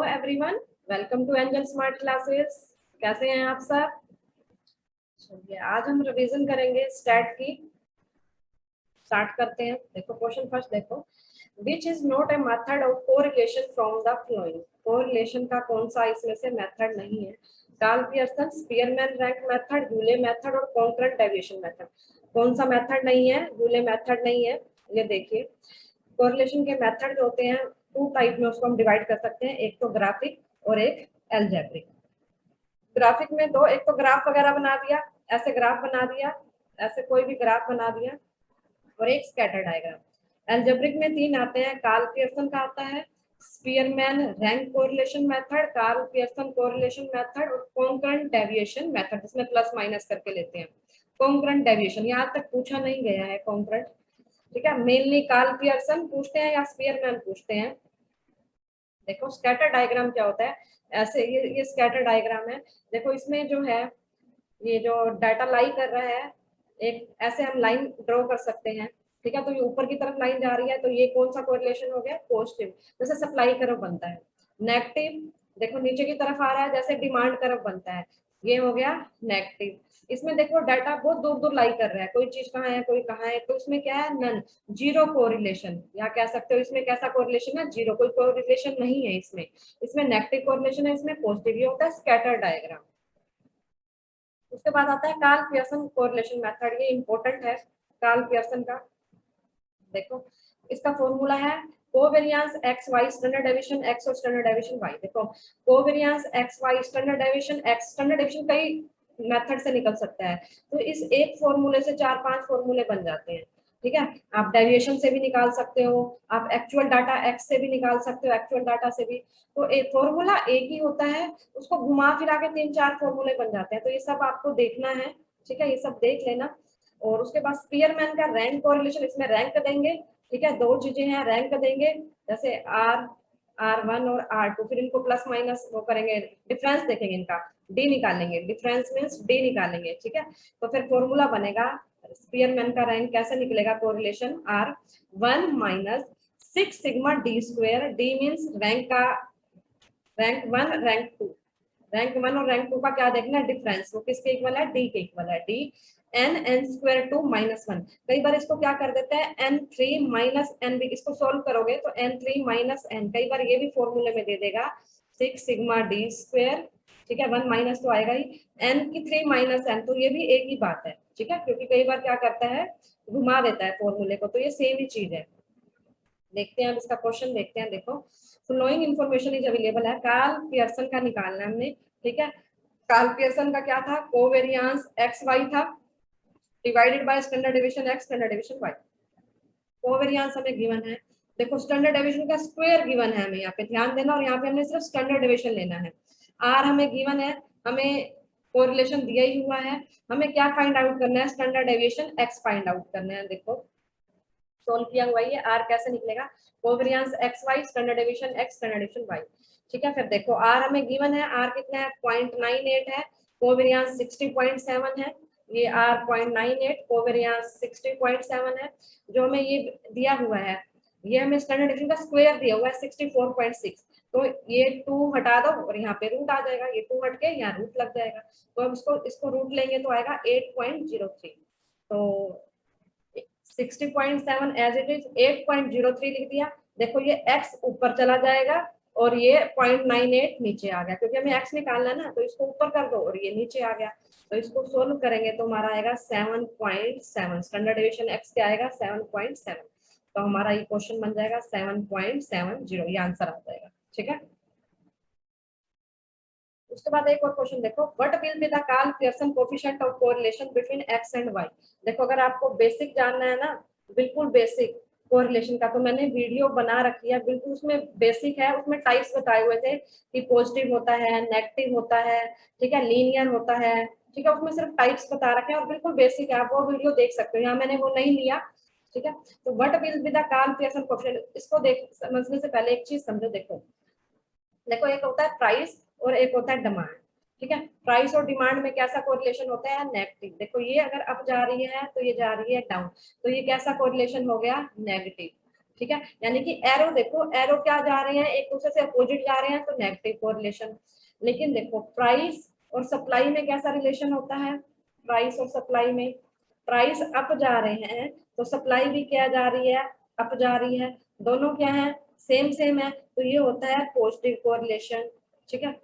Everyone, welcome to Angel Smart Classes. कैसे हैं आप सब? चलिए आज हम रिवीजन करेंगे स्टैट की। स्टार्ट करते हैं। देखो क्वेश्चन फर्स्ट देखो, which is not a method of correlation from the following. Correlation का कौन सा इसमें से मेथड नहीं है? Karl Pearson, Spearman rank method, Yule method और कॉन्करेंट डेविएशन मेथड। कौन सा मेथड नहीं है? यूले मेथड नहीं है। ये देखिए, कोरिलेशन के मेथड जो होते हैं टू टाइप में उसको हम डिवाइड कर सकते हैं, एक तो ग्राफिक और एक एल्जेब्रिक। ग्राफिक में दो, एक तो ग्राफ वगैरह बना दिया, ऐसे ग्राफ बना दिया, ऐसे कोई भी ग्राफ बना दिया, और एक स्कैटर डायग्राम। एल्जेब्रिक में तीन आते हैं, कार्ल पियर्सन का आता है Spearman rank correlation method, Karl Pearson correlation method और कॉन्करेंट डेविएशन मेथड, जिसमें प्लस माइनस करके लेते हैं। कॉन्करेंट डेविएशन यहाँ तक पूछा नहीं गया है कॉन्करेंट, ठीक है। मेनली कार्ल पियर्सन पूछते हैं या स्पीयरमैन पूछते हैं। देखो स्कैटर डायग्राम क्या होता है, ऐसे ये स्कैटर डायग्राम है। देखो इसमें जो है, ये जो डाटा लाई कर रहा है, एक ऐसे हम लाइन ड्रॉ कर सकते हैं, ठीक है। तो ये ऊपर की तरफ लाइन जा रही है, तो ये कौन सा कोरिलेशन हो गया? पॉजिटिव, जैसे सप्लाई कर्व बनता है। नेगेटिव, देखो नीचे की तरफ आ रहा है, जैसे डिमांड कर्व बनता है, ये हो गया नेगेटिव। इसमें देखो डाटा बहुत दूर दूर लाई कर रहा है, कोई चीज कहाँ है कोई कहाँ है, तो इसमें क्या है? नन, जीरो कोरिलेशन, या कह सकते हो इसमें कैसा कोरिलेशन है? जीरो, कोई कोरिलेशन नहीं है इसमें। इसमें नेगेटिव कोरिलेशन है, इसमें पॉजिटिव। ये होता है स्कैटर डायग्राम। उसके बाद आता है कार्ल पियर्सन कोरिलेशन मेथड, ये इंपॉर्टेंट है कार्ल पियर्सन का। देखो इसका फॉर्मूला है covariance X Y standard deviation X और स्टैंडर्ड डेविएशन वाई। देखो covariance X Y standard deviation X, standard deviation कई मेथड से निकल सकता है, तो इस एक फॉर्मूले से चार पांच फॉर्मूले बन जाते हैं, ठीक है। आप डेविएशन से भी निकाल सकते हो, आप एक्चुअल डाटा एक्स से भी निकाल सकते हो, एक्चुअल डाटा से भी। तो एक फॉर्मूला एक ही होता है, उसको घुमा फिरा के तीन चार फॉर्मूले बन जाते हैं, तो ये सब आपको देखना है, ठीक है। ये सब देख लेना। और उसके बाद स्पीयरमैन का रैंक कोरिलेशन, इसमें रैंक देंगे, ठीक है। दो चीजें हैं, रैंक देंगे, जैसे R1 और R2, फिर इनको प्लस माइनस वो करेंगे, डिफरेंस देखेंगे इनका, डी निकालेंगे, डिफरेंस मींस डी निकालेंगे, ठीक है। तो फिर फॉर्मूला बनेगा स्पीयरमैन का रैंक कैसे निकलेगा? Correlation R1 minus 6 sigma D square, D means rank का, रैंक 1 रैंक 2, रैंक 1 और रैंक 2 का क्या देखना है? डिफरेंस, वो किसके इक्वल है? डी के इक्वल है। D N square 2 minus 1। कई बार इसको क्या कर देते हैं? n3 माइनस एन, भी इसको सोल्व करोगे तो n3 माइनस एन, कई बार ये भी फॉर्मूले में दे देगा 6 सिग्मा डी स्क्वायर, ठीक है। 1 माइनस तो आएगा ही, n की 3 माइनस एन, तो ये भी एक ही बात है, ठीक है। क्योंकि कई बार क्या करता है? घुमा देता है फॉर्मूले को, तो ये सेम ही चीज है। देखते हैं अब इसका क्वेश्चन देखते हैं। देखो फ्लोइंग इंफॉर्मेशन इज अवेलेबल है, कार्ल पियर्सन का निकालना है हमने, ठीक है। कार्ल पियर्सन का क्या था? कोवेरियंस एक्स वाई था, divided by standard deviation X, standard deviation Y. Covariance हमें गिवन है, देखो स्टैंडर्ड डेविएशन का स्क्वायर गिवन है हमें, यहाँ पे ध्यान देना, और यहाँ पे हमने सिर्फ स्टैंडर्ड डेविएशन लेना है। आर हमें गिवन है, हमें कोरिलेशन दिया ही हुआ है, हमें क्या फाइंड आउट करना है? Standard deviation x find out करना है। देखो सोल्व किया हुआ है, आर कैसे निकलेगा? Covariance X Y, standard deviation X, standard deviation Y, ठीक है। फिर देखो आर हमें गिवन है, आर कितना है? 0.98 है, कोवेरियंस 60.7 है, ये आर 0.98, कोवेरियंस 60.7 है। जो हमें ये दिया हुआ है, ये हमें स्टैंडर्ड डेविएशन का स्क्वायर दिया हुआ है 64.6, तो ये 2 हटा दो और यहाँ पे रूट आ जाएगा, ये 2 हट के यहाँ रूट लग जाएगा, तो अब इसको रूट लेंगे तो आएगा 8.03। तो 60.7 एज इट इज 8.03 लिख दिया। देखो ये x ऊपर चला जाएगा और ये 0.98 नीचे आ गया, क्योंकि हमें x निकालना है ना, तो इसको ऊपर कर दो और ये नीचे आ गया। तो इसको सोल्व करेंगे तो हमारा आएगा 7.7, स्टैंडर्ड डेविएशन x क्या आएगा? 7.7। तो हमारा ये क्वेश्चन बन जाएगा 7.70, ये आंसर आ जाएगा, ठीक है। उसके बाद एक और क्वेश्चन देखो, what will be the Karl Pearson coefficient of correlation between X and Y. देखो अगर आपको बेसिक जानना है ना, बिल्कुल बेसिक कोरिलेशन का, तो मैंने वीडियो बना रखी है, बिल्कुल उसमें बेसिक है, उसमें टाइप्स बताए हुए थे कि पॉजिटिव होता है, नेगेटिव होता है, ठीक है, लीनियर होता है, ठीक है। उसमें सिर्फ टाइप्स बता रखे हैं और बिल्कुल बेसिक है, आप वो वीडियो देख सकते हो, यहाँ मैंने वो नहीं लिया, ठीक है। तो what will be the Karl Pearson coefficient, इसको देख समझने से पहले एक चीज समझो। देखो देखो एक होता है प्राइस और एक होता है डिमांड, ठीक है। प्राइस और डिमांड में कैसा कोरिलेशन होता है? नेगेटिव। देखो ये अगर अप जा रही है तो ये जा रही है डाउन, तो ये कैसा कोरिलेशन हो गया? नेगेटिव, ठीक है, यानी कि एरो देखो, एरो क्या जा रहे हैं, एक दूसरे से अपोजिट जा रहे हैं तो नेगेटिव कोरिलेशन। लेकिन देखो प्राइस और सप्लाई में कैसा रिलेशन होता है, प्राइस और सप्लाई में, प्राइस अप जा रहे हैं तो सप्लाई भी क्या जा रही है, अप जा रही है, दोनों क्या है, सेम सेम है, तो ये होता है पॉजिटिव कोरिलेशन। ठीक है,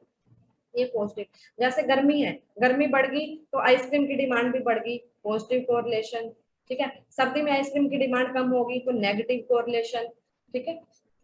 ये पॉजिटिव। जैसे गर्मी है, गर्मी बढ़ गई तो आइसक्रीम की डिमांड भी बढ़ गई, पॉजिटिव कोरिलेशन। ठीक है, सर्दी में आइसक्रीम की डिमांड कम होगी तो नेगेटिव कोरिलेशन। ठीक है,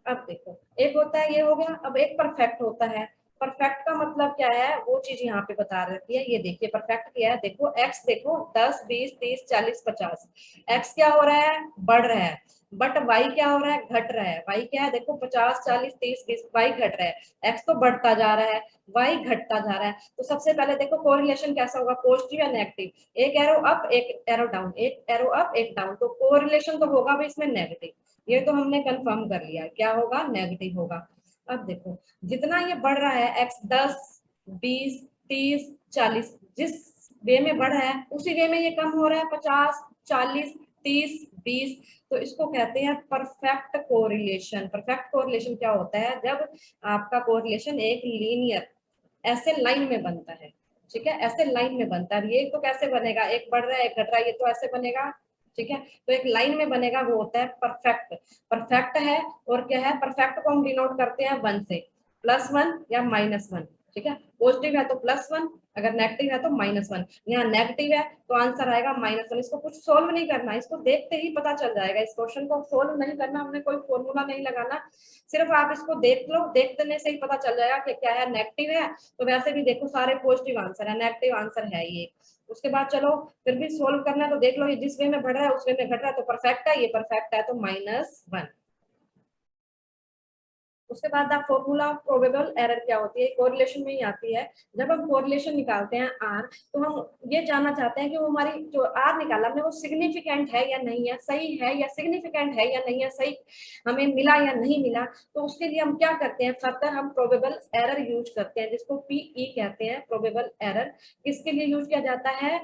अब देखो एक होता है ये हो गया, अब एक परफेक्ट होता है। परफेक्ट का मतलब क्या है, वो चीज यहाँ पे बता रखी है, ये देखिए परफेक्ट क्या है, देखो एक्स देखो 10 20 30 40 50, एक्स क्या हो रहा है, बढ़ रहा है, बट वाई क्या हो रहा है, घट रहा है। वाई क्या है, देखो 50 40 30 20, वाई घट रहा है, एक्स तो बढ़ता जा रहा है, वाई घटता जा रहा है। तो सबसे पहले देखो कोरिलेशन कैसा होगा, पॉजिटिव या नेगेटिव, एक एरो अप एक एरो डाउन, एक एरो अप एक डाउन, तो कोरिलेशन तो होगा भी इसमें नेगेटिव, ये तो हमने कंफर्म कर लिया, क्या होगा, नेगेटिव होगा। अब देखो जितना ये बढ़ रहा है एक्स 10 20 30 40, जिस वे में बढ़ रहा है उसी वे में ये कम हो रहा है 50 40 30 20, तो इसको कहते हैं परफेक्ट कोरिलेशन। परफेक्ट कोरिलेशन क्या होता है, जब आपका कोरिलेशन एक लीनियर ऐसे लाइन में बनता है। ठीक है, ऐसे लाइन में बनता है, ये तो कैसे बनेगा, एक बढ़ रहा है एक घट रहा है, ये तो ऐसे बनेगा। ठीक है, तो एक लाइन में बनेगा, वो होता है परफेक्ट। परफेक्ट है, और क्या है, परफेक्ट को हम डिनोट करते हैं 1 से, +1 या -1। ठीक है, पॉजिटिव है तो +1, अगर नेगेटिव है तो -1। यहाँ नेगेटिव है तो आंसर आएगा -1। इसको कुछ सोल्व नहीं करना, इसको देखते ही पता चल जाएगा, इस क्वेश्चन को सोल्व नहीं करना, हमने कोई फॉर्मूला नहीं लगाना, सिर्फ आप इसको देख लो, देखने से ही पता चल जाएगा कि क्या है, नेगेटिव है तो वैसे भी देखो सारे पॉजिटिव आंसर है, नेगेटिव आंसर है ये। उसके बाद चलो फिर भी सोल्व करना है तो देख लो, ये जिस वे में बढ़ रहा है उस वे में घट रहा है तो परफेक्ट है, ये परफेक्ट है तो -1। उसके बाद the formula of probable error क्या होती है, कोरिलेशन में ही आती है। जब हम कोरिलेशन निकालते हैं आर, तो हम ये जानना चाहते हैं कि वो हमारी जो आर निकाला हमने वो सिग्निफिकेंट है या नहीं है, सही है या सिग्निफिकेंट है या नहीं है, सही हमें मिला या नहीं मिला। तो उसके लिए हम क्या करते हैं, फर्दर हम प्रोबेबल एरर यूज करते हैं, जिसको पीई कहते हैं, प्रोबेबल एरर। किसके लिए यूज किया जाता है,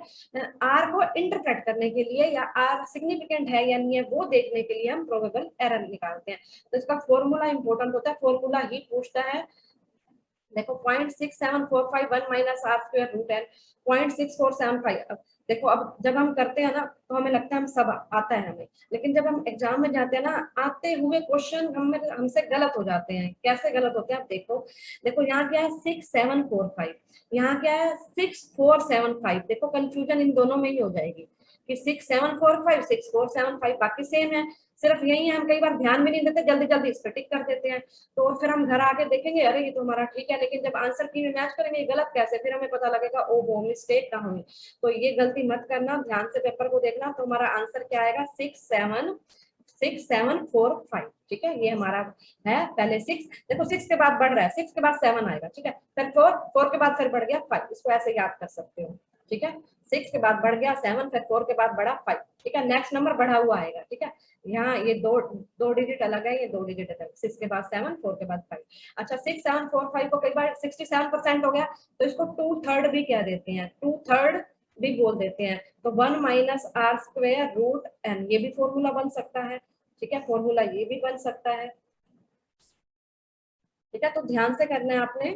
आर को इंटरप्रेट करने के लिए, या आर सिग्निफिकेंट है या नहीं है वो देखने के लिए हम प्रोबेबल एरर निकालते हैं। तो इसका फॉर्मूला इंपॉर्टेंट होता है, फॉर्मूला ही पूछता है। देखो 0.6745 minus R square root N, 0.6475। अब देखो, अब जब हम करते हैं ना तो हमें लगता है हम सब आता है हमें, लेकिन जब हम एग्जाम में जाते हैं ना, आते हुए क्वेश्चन हमसे गलत हो जाते हैं। कैसे गलत होते हैं आप देखो, देखो यहाँ क्या है 6745, यहाँ क्या है 6475, देखो कंफ्यूजन इन दोनों में ही हो जाएगी कि 6745 6475 बाकी सेम है, सिर्फ यही है हम कई बार ध्यान भी नहीं देते, जल्दी जल्दी इस पे टिक कर देते हैं। तो फिर हम घर आके देखेंगे अरे ये तो हमारा ठीक है, लेकिन जब आंसर की में मैच करेंगे ये गलत कैसे, फिर हमें पता लगेगा ओ वो मिस्टेक कहाँ हुई। तो ये गलती मत करना, ध्यान से पेपर को देखना, तो हमारा आंसर क्या आएगा 6745। ठीक है, ये हमारा है पहले 6, देखो 6 के बाद बढ़ रहा है, 6 के बाद 7 आएगा। ठीक है, फिर 4, 4 के बाद फिर बढ़ गया 5, इसको ऐसे याद कर सकते हो। ठीक है, 6 के बाद बढ़ गया 7, फिर 4 के बाद बढ़ा 5। ठीक है, नेक्स्ट नंबर बढ़ा हुआ आएगा। ठीक है, यहाँ ये दो दो डिजिट अलग है, ये दो डिजिट अलग, 6 के बाद 7 4 के बाद 5। अच्छा 6745 को कई बार 67% हो गया तो इसको 2/3 भी कह देते हैं, 2/3 भी बोल देते हैं। तो 1 minus R square root N, ये भी फॉर्मूला बन सकता है। ठीक है, फॉर्मूला ये भी बन सकता है। ठीक है, तो ध्यान से करना है आपने।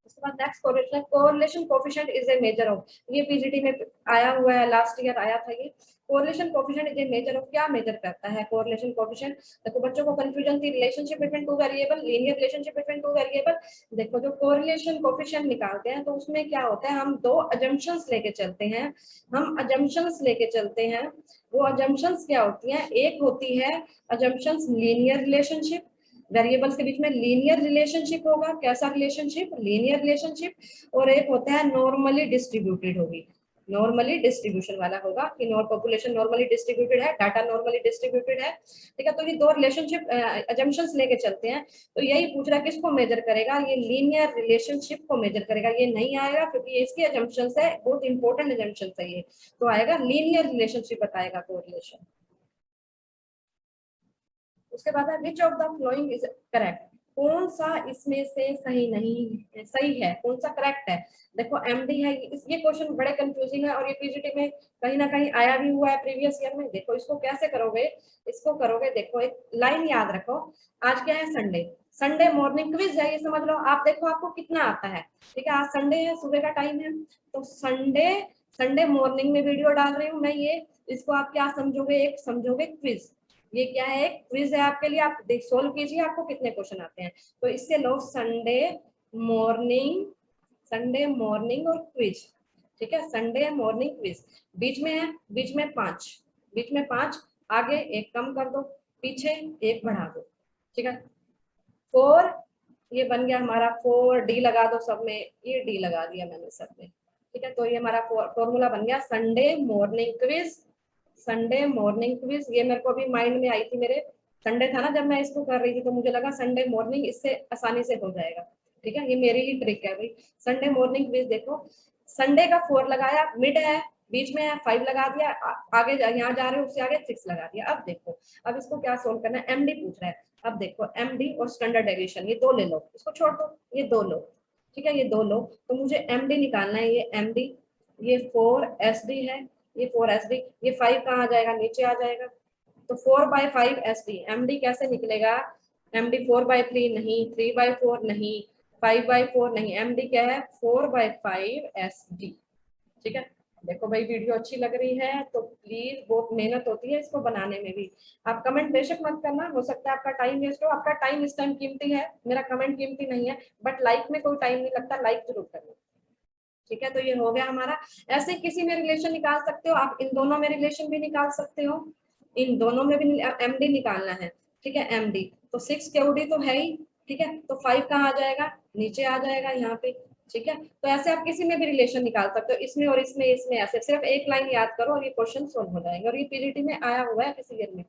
उसके बाद next correlation, correlation coefficient is a measure of, ये पीजीटी में आया हुआ है, लास्ट ईयर आया था ये। Correlation coefficient is a measure of, क्या मेजर करता है कोरिलेशन कोएफिशिएंट। देखो बच्चों को कंफ्यूजन थी, relationship between two variable, linear relationship between two variable. देखो जो कोरिलेशन कोएफिशिएंट निकालते हैं तो उसमें क्या होता है, हम दो अजम्पशंस लेके चलते हैं, हम अजम्पशंस लेके चलते हैं। वो अजम्पशंस क्या होती हैं, एक होती है अजम्पशंस लीनियर रिलेशनशिप, वेरिएबल्स के बीच में लीनियर रिलेशनशिप होगा, कैसा रिलेशनशिप, लीनियर रिलेशनशिप। और एक होता है नॉर्मली डिस्ट्रीब्यूटेड होगी, नॉर्मली डिस्ट्रीब्यूशन वाला होगा कि पॉपुलेशन नॉर्मली डिस्ट्रीब्यूटेड है, डाटा नॉर्मली डिस्ट्रीब्यूटेड है। ठीक है, तो ये दो रिलेशनशिप अजम्पशंस लेके चलते हैं। तो यही पूछ रहा है किसको मेजर करेगा, ये लीनियर रिलेशनशिप को मेजर करेगा। ये नहीं आएगा क्योंकि ये इसकी अजम्पशंस है, बहुत इंपॉर्टेंट अजम्पशंस है ये, तो आएगा लीनियर रिलेशनशिप बताएगा कोरिलेशन। उसके बाद है which of the following is correct, कौन सा इसमें से सही नहीं सही है, कौन सा करेक्ट है। देखो एमडी है, ये क्वेश्चन बड़े कंफ्यूजिंग है और ये पीजीटी में कहीं ना कहीं आया भी हुआ है प्रीवियस ईयर में। देखो इसको कैसे करोगे, इसको करोगे, देखो एक लाइन याद रखो। आज क्या है, संडे, संडे मॉर्निंग क्विज है, ये समझ लो आप। देखो आपको कितना आता है, ठीक है, आज संडे है, सुबह का टाइम है, तो संडे संडे मॉर्निंग में वीडियो डाल रही हूँ मैं ये। इसको आप क्या समझोगे, एक समझोगे क्विज। ये क्या है, एक क्विज है आपके लिए, आप देख सोल्व कीजिए आपको कितने क्वेश्चन आते हैं। तो इससे लो संडे मॉर्निंग, संडे मॉर्निंग और क्विज, ठीक है, संडे मॉर्निंग क्विज। बीच में है, बीच में 5, बीच में 5, आगे एक कम कर दो, पीछे एक बढ़ा दो, ठीक है। 4 ये बन गया हमारा 4, डी लगा दो सब में, ये डी लगा दिया मैंने सब में, ठीक है। तो ये हमारा फॉर्मूला बन गया Sunday morning quiz, Sunday morning quiz. ये मेरे को अभी माइंड में आई थी, मेरे संडे था ना जब मैं इसको कर रही थी, तो मुझे लगा संडे मॉर्निंग इससे आसानी से हो जाएगा, ठीक है, ये मेरी ही ट्रिक है भाई। संडे मॉर्निंग क्विज, देखो संडे का 4 लगाया, मिड है, बीच में है 5 लगा दिया, आगे यहाँ जा रहे हो उससे आगे 6 लगा दिया। अब देखो, अब इसको क्या सोल्व करना है, एमडी पूछ रहा है। अब देखो एमडी और स्टैंडर्ड डेविएशन, ये 2 ले लो, इसको छोड़ दो, ये 2 लो, ठीक है, ये 2 लो। तो मुझे एमडी निकालना है, ये एमडी, ये 4SD है, ये 4SD, ये 5 कहाँ आ जाएगा, नीचे आ जाएगा। तो 4/5 SD, एमडी कैसे निकलेगा, एमडी 4/3 नहीं, 3/4 नहीं, 5/4 नहीं, एमडी क्या है 4/5SD, ठीक है। देखो भाई वीडियो अच्छी लग रही है तो प्लीज, बहुत मेहनत होती है इसको बनाने में भी। आप कमेंट बेशक मत करना, हो सकता है आपका टाइम वेस्ट हो, आपका टाइम इस टाइम कीमती है, मेरा कमेंट कीमती नहीं है, बट लाइक में कोई टाइम नहीं लगता, लाइक जरूर करना, ठीक है। तो ये हो गया हमारा। ऐसे किसी में रिलेशन निकाल सकते हो आप, इन दोनों में रिलेशन भी निकाल सकते हो, इन दोनों में भी एमडी निकालना है, ठीक है, एमडी तो 6 क्यूडी तो है ही, ठीक है, तो 5 कहाँ आ जाएगा, नीचे आ जाएगा यहाँ पे, ठीक है। तो ऐसे आप किसी में भी रिलेशन निकाल सकते हो, इसमें और इसमें, इसमें ऐसे सिर्फ एक लाइन याद करो और ये क्वेश्चन सोल्व हो जाएंगे, और ये पीजीटी में आया हुआ है किसी ईयर में।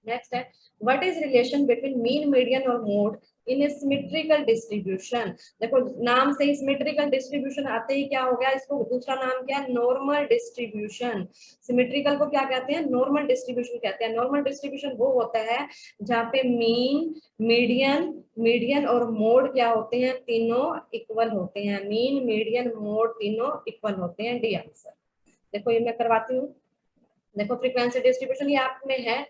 नेक्स्ट है, what is relation between mean, median और mode in a symmetrical distribution. देखो नाम से ही सिमेट्रिकल डिस्ट्रीब्यूशन आते ही क्या हो गया, इसको दूसरा नाम क्या है, नॉर्मल डिस्ट्रीब्यूशन। सिमेट्रिकल को क्या कहते हैं, नॉर्मल डिस्ट्रीब्यूशन कहते हैं। नॉर्मल डिस्ट्रीब्यूशन वो होता है जहाँ पे मीन, मीडियन, मीडियन और मोड क्या होते हैं, तीनों इक्वल होते हैं। मीन, मीडियन, मोड तीनों इक्वल होते हैं, डी आंसर। देखो ये मैं करवाती हूँ, देखो फ्रीक्वेंसी डिस्ट्रीब्यूशन ये आप में है।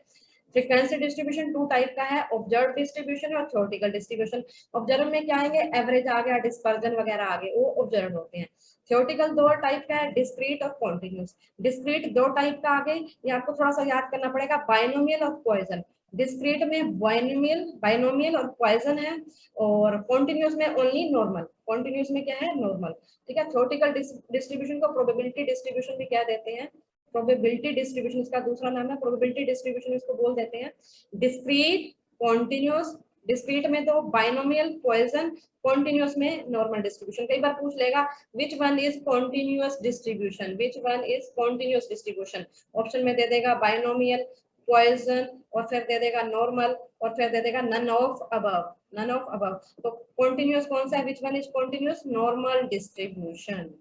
फ्रीक्वेंसी डिस्ट्रीब्यूशन 2 टाइप का है, ऑब्जर्व डिस्ट्रीब्यूशन और थ्योरेटिकल डिस्ट्रीब्यूशन। ऑब्जर्व में क्या आएंगे, एवरेज आ गया, डिस्पर्जन वगैरह आ गए, वो ऑब्जर्व होते हैं। थ्योरेटिकल 2 टाइप का है, डिस्क्रीट और कॉन्टिन्यूस। डिस्क्रीट 2 टाइप का आ गए, ये आपको थोड़ा सा याद करना पड़ेगा, बाइनोमियल और पॉइजन। डिस्क्रीट में बाइनोमियल, बाइनोमियल और पॉइजन है, और कॉन्टिन्यूस में ओनली नॉर्मल। कॉन्टिन्यूस में क्या है, नॉर्मल, ठीक है। थ्योरेटिकल डिस्ट्रीब्यूशन को प्रोबेबिलिटी डिस्ट्रीब्यूशन भी कह देते हैं, प्रोबेबिलिटी डिस्ट्रीब्यूशन इसका दूसरा नाम है, प्रोबेबिलिटी डिस्ट्रीब्यूशन इसको बोल देते हैं। डिस्क्रीट, कॉन्टिन्यूस, डिस्क्रीट में तो बाइनोमियल, पॉइजन, कॉन्टिन्यूस में नॉर्मल डिस्ट्रीब्यूशन। कई बार पूछ लेगा विच one is continuous distribution, which one is continuous distribution, option में दे देगा बाइनोमियल, पॉइजन, और फिर दे देगा नॉर्मल, और फिर दे देगा none of above, none of above. तो कॉन्टिन्यूस कौन सा है, which one is continuous, normal distribution.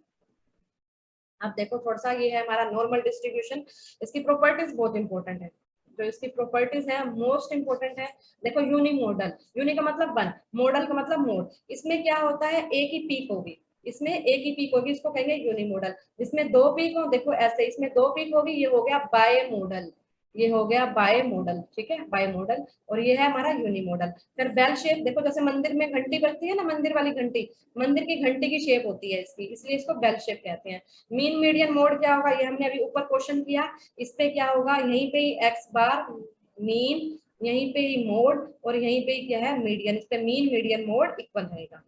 अब देखो थोड़ा सा, ये है हमारा नॉर्मल डिस्ट्रीब्यूशन, इसकी प्रॉपर्टीज बहुत इंपॉर्टेंट है, जो इसकी प्रॉपर्टीज है मोस्ट इंपॉर्टेंट है। देखो यूनी मॉडल, यूनी का मतलब वन, मॉडल का मतलब मोड। इसमें क्या होता है, एक ही पीक होगी, इसमें एक ही पीक होगी, इसको कहेंगे यूनी मॉडल। इसमें 2 पीक हो, देखो ऐसे, इसमें 2 पीक होगी, ये हो गया बाय मॉडल, ये हो गया बाय मॉडल, ठीक है, बाय मॉडल। और ये है हमारा यूनी मॉडल। फिर बेल शेप, देखो जैसे मंदिर में घंटी बजती है ना, मंदिर वाली घंटी, मंदिर की घंटी की शेप होती है इसकी, इसलिए इसको बेल शेप कहते हैं। मीन, मीडियन, मोड क्या होगा, ये हमने अभी ऊपर क्वेश्चन किया, इस पे क्या होगा, यहीं पे ही एक्स बार मीन, यहीं पे ही मोड, और यहीं पे ही क्या है, मीडियन। इस पे मीन, मीडियन, मोड इक्वल रहेगा।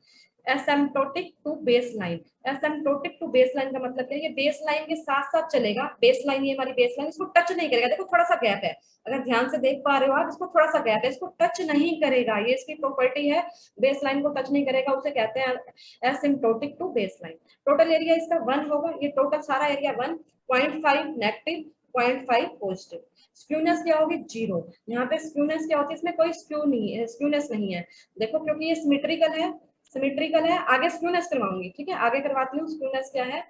Asymptotic to base line, asymptotic to base line का मतलब क्या है, ये बेस लाइन के साथ साथ चलेगा। बेस लाइन, ये हमारी बेस लाइन, इसको टच नहीं करेगा, देखो थोड़ा सा गैप है, अगर ध्यान से देख पा रहे हो आप, इसको थोड़ा सा गैप है, इसको टच नहीं करेगा, ये इसकी प्रॉपर्टी है, बेस लाइन को टच नहीं करेगा, उसे कहते हैं asymptotic to base line. Total area इसका 1 होगा, ये टोटल सारा एरिया 1, 0.5 नेगेटिव, 0.5 पॉजिटिव। स्क्यूनेस क्या होगी, 0। यहाँ पे स्क्यूनेस क्या होती है, इसमें कोई स्क्यू नहीं है, स्क्यूनेस नहीं है, देखो क्योंकि ये सिमेट्रिकल है, सिमेट्रिकल है। आगे स्क्यूनेस करवाऊंगी, ठीक है, आगे करवाती हूँ स्क्यूनेस क्या है।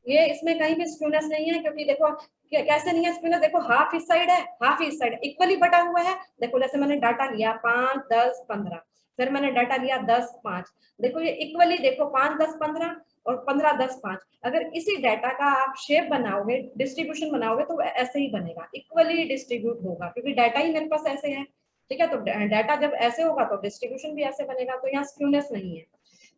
ये इसमें कहीं भी स्क्यूनेस नहीं है, क्योंकि देखो कैसे नहीं है स्क्यूनेस, देखो हाफ इस साइड है, हाफ इस साइड, इक्वली बटा हुआ है। देखो जैसे मैंने डाटा लिया 5 10 15, फिर मैंने डाटा लिया 10 5, देखो ये इक्वली, देखो 5 10 15 और 15 10 5। अगर इसी डाटा का आप शेप बनाओगे, डिस्ट्रीब्यूशन बनाओगे, तो ऐसे ही बनेगा, इक्वली डिस्ट्रीब्यूट होगा, क्योंकि डाटा ही मेरे पास ऐसे है। ठीक है, तो डाटा जब ऐसे होगा तो डिस्ट्रीब्यूशन भी ऐसे बनेगा, तो यहाँ स्क्यूनेस नहीं है।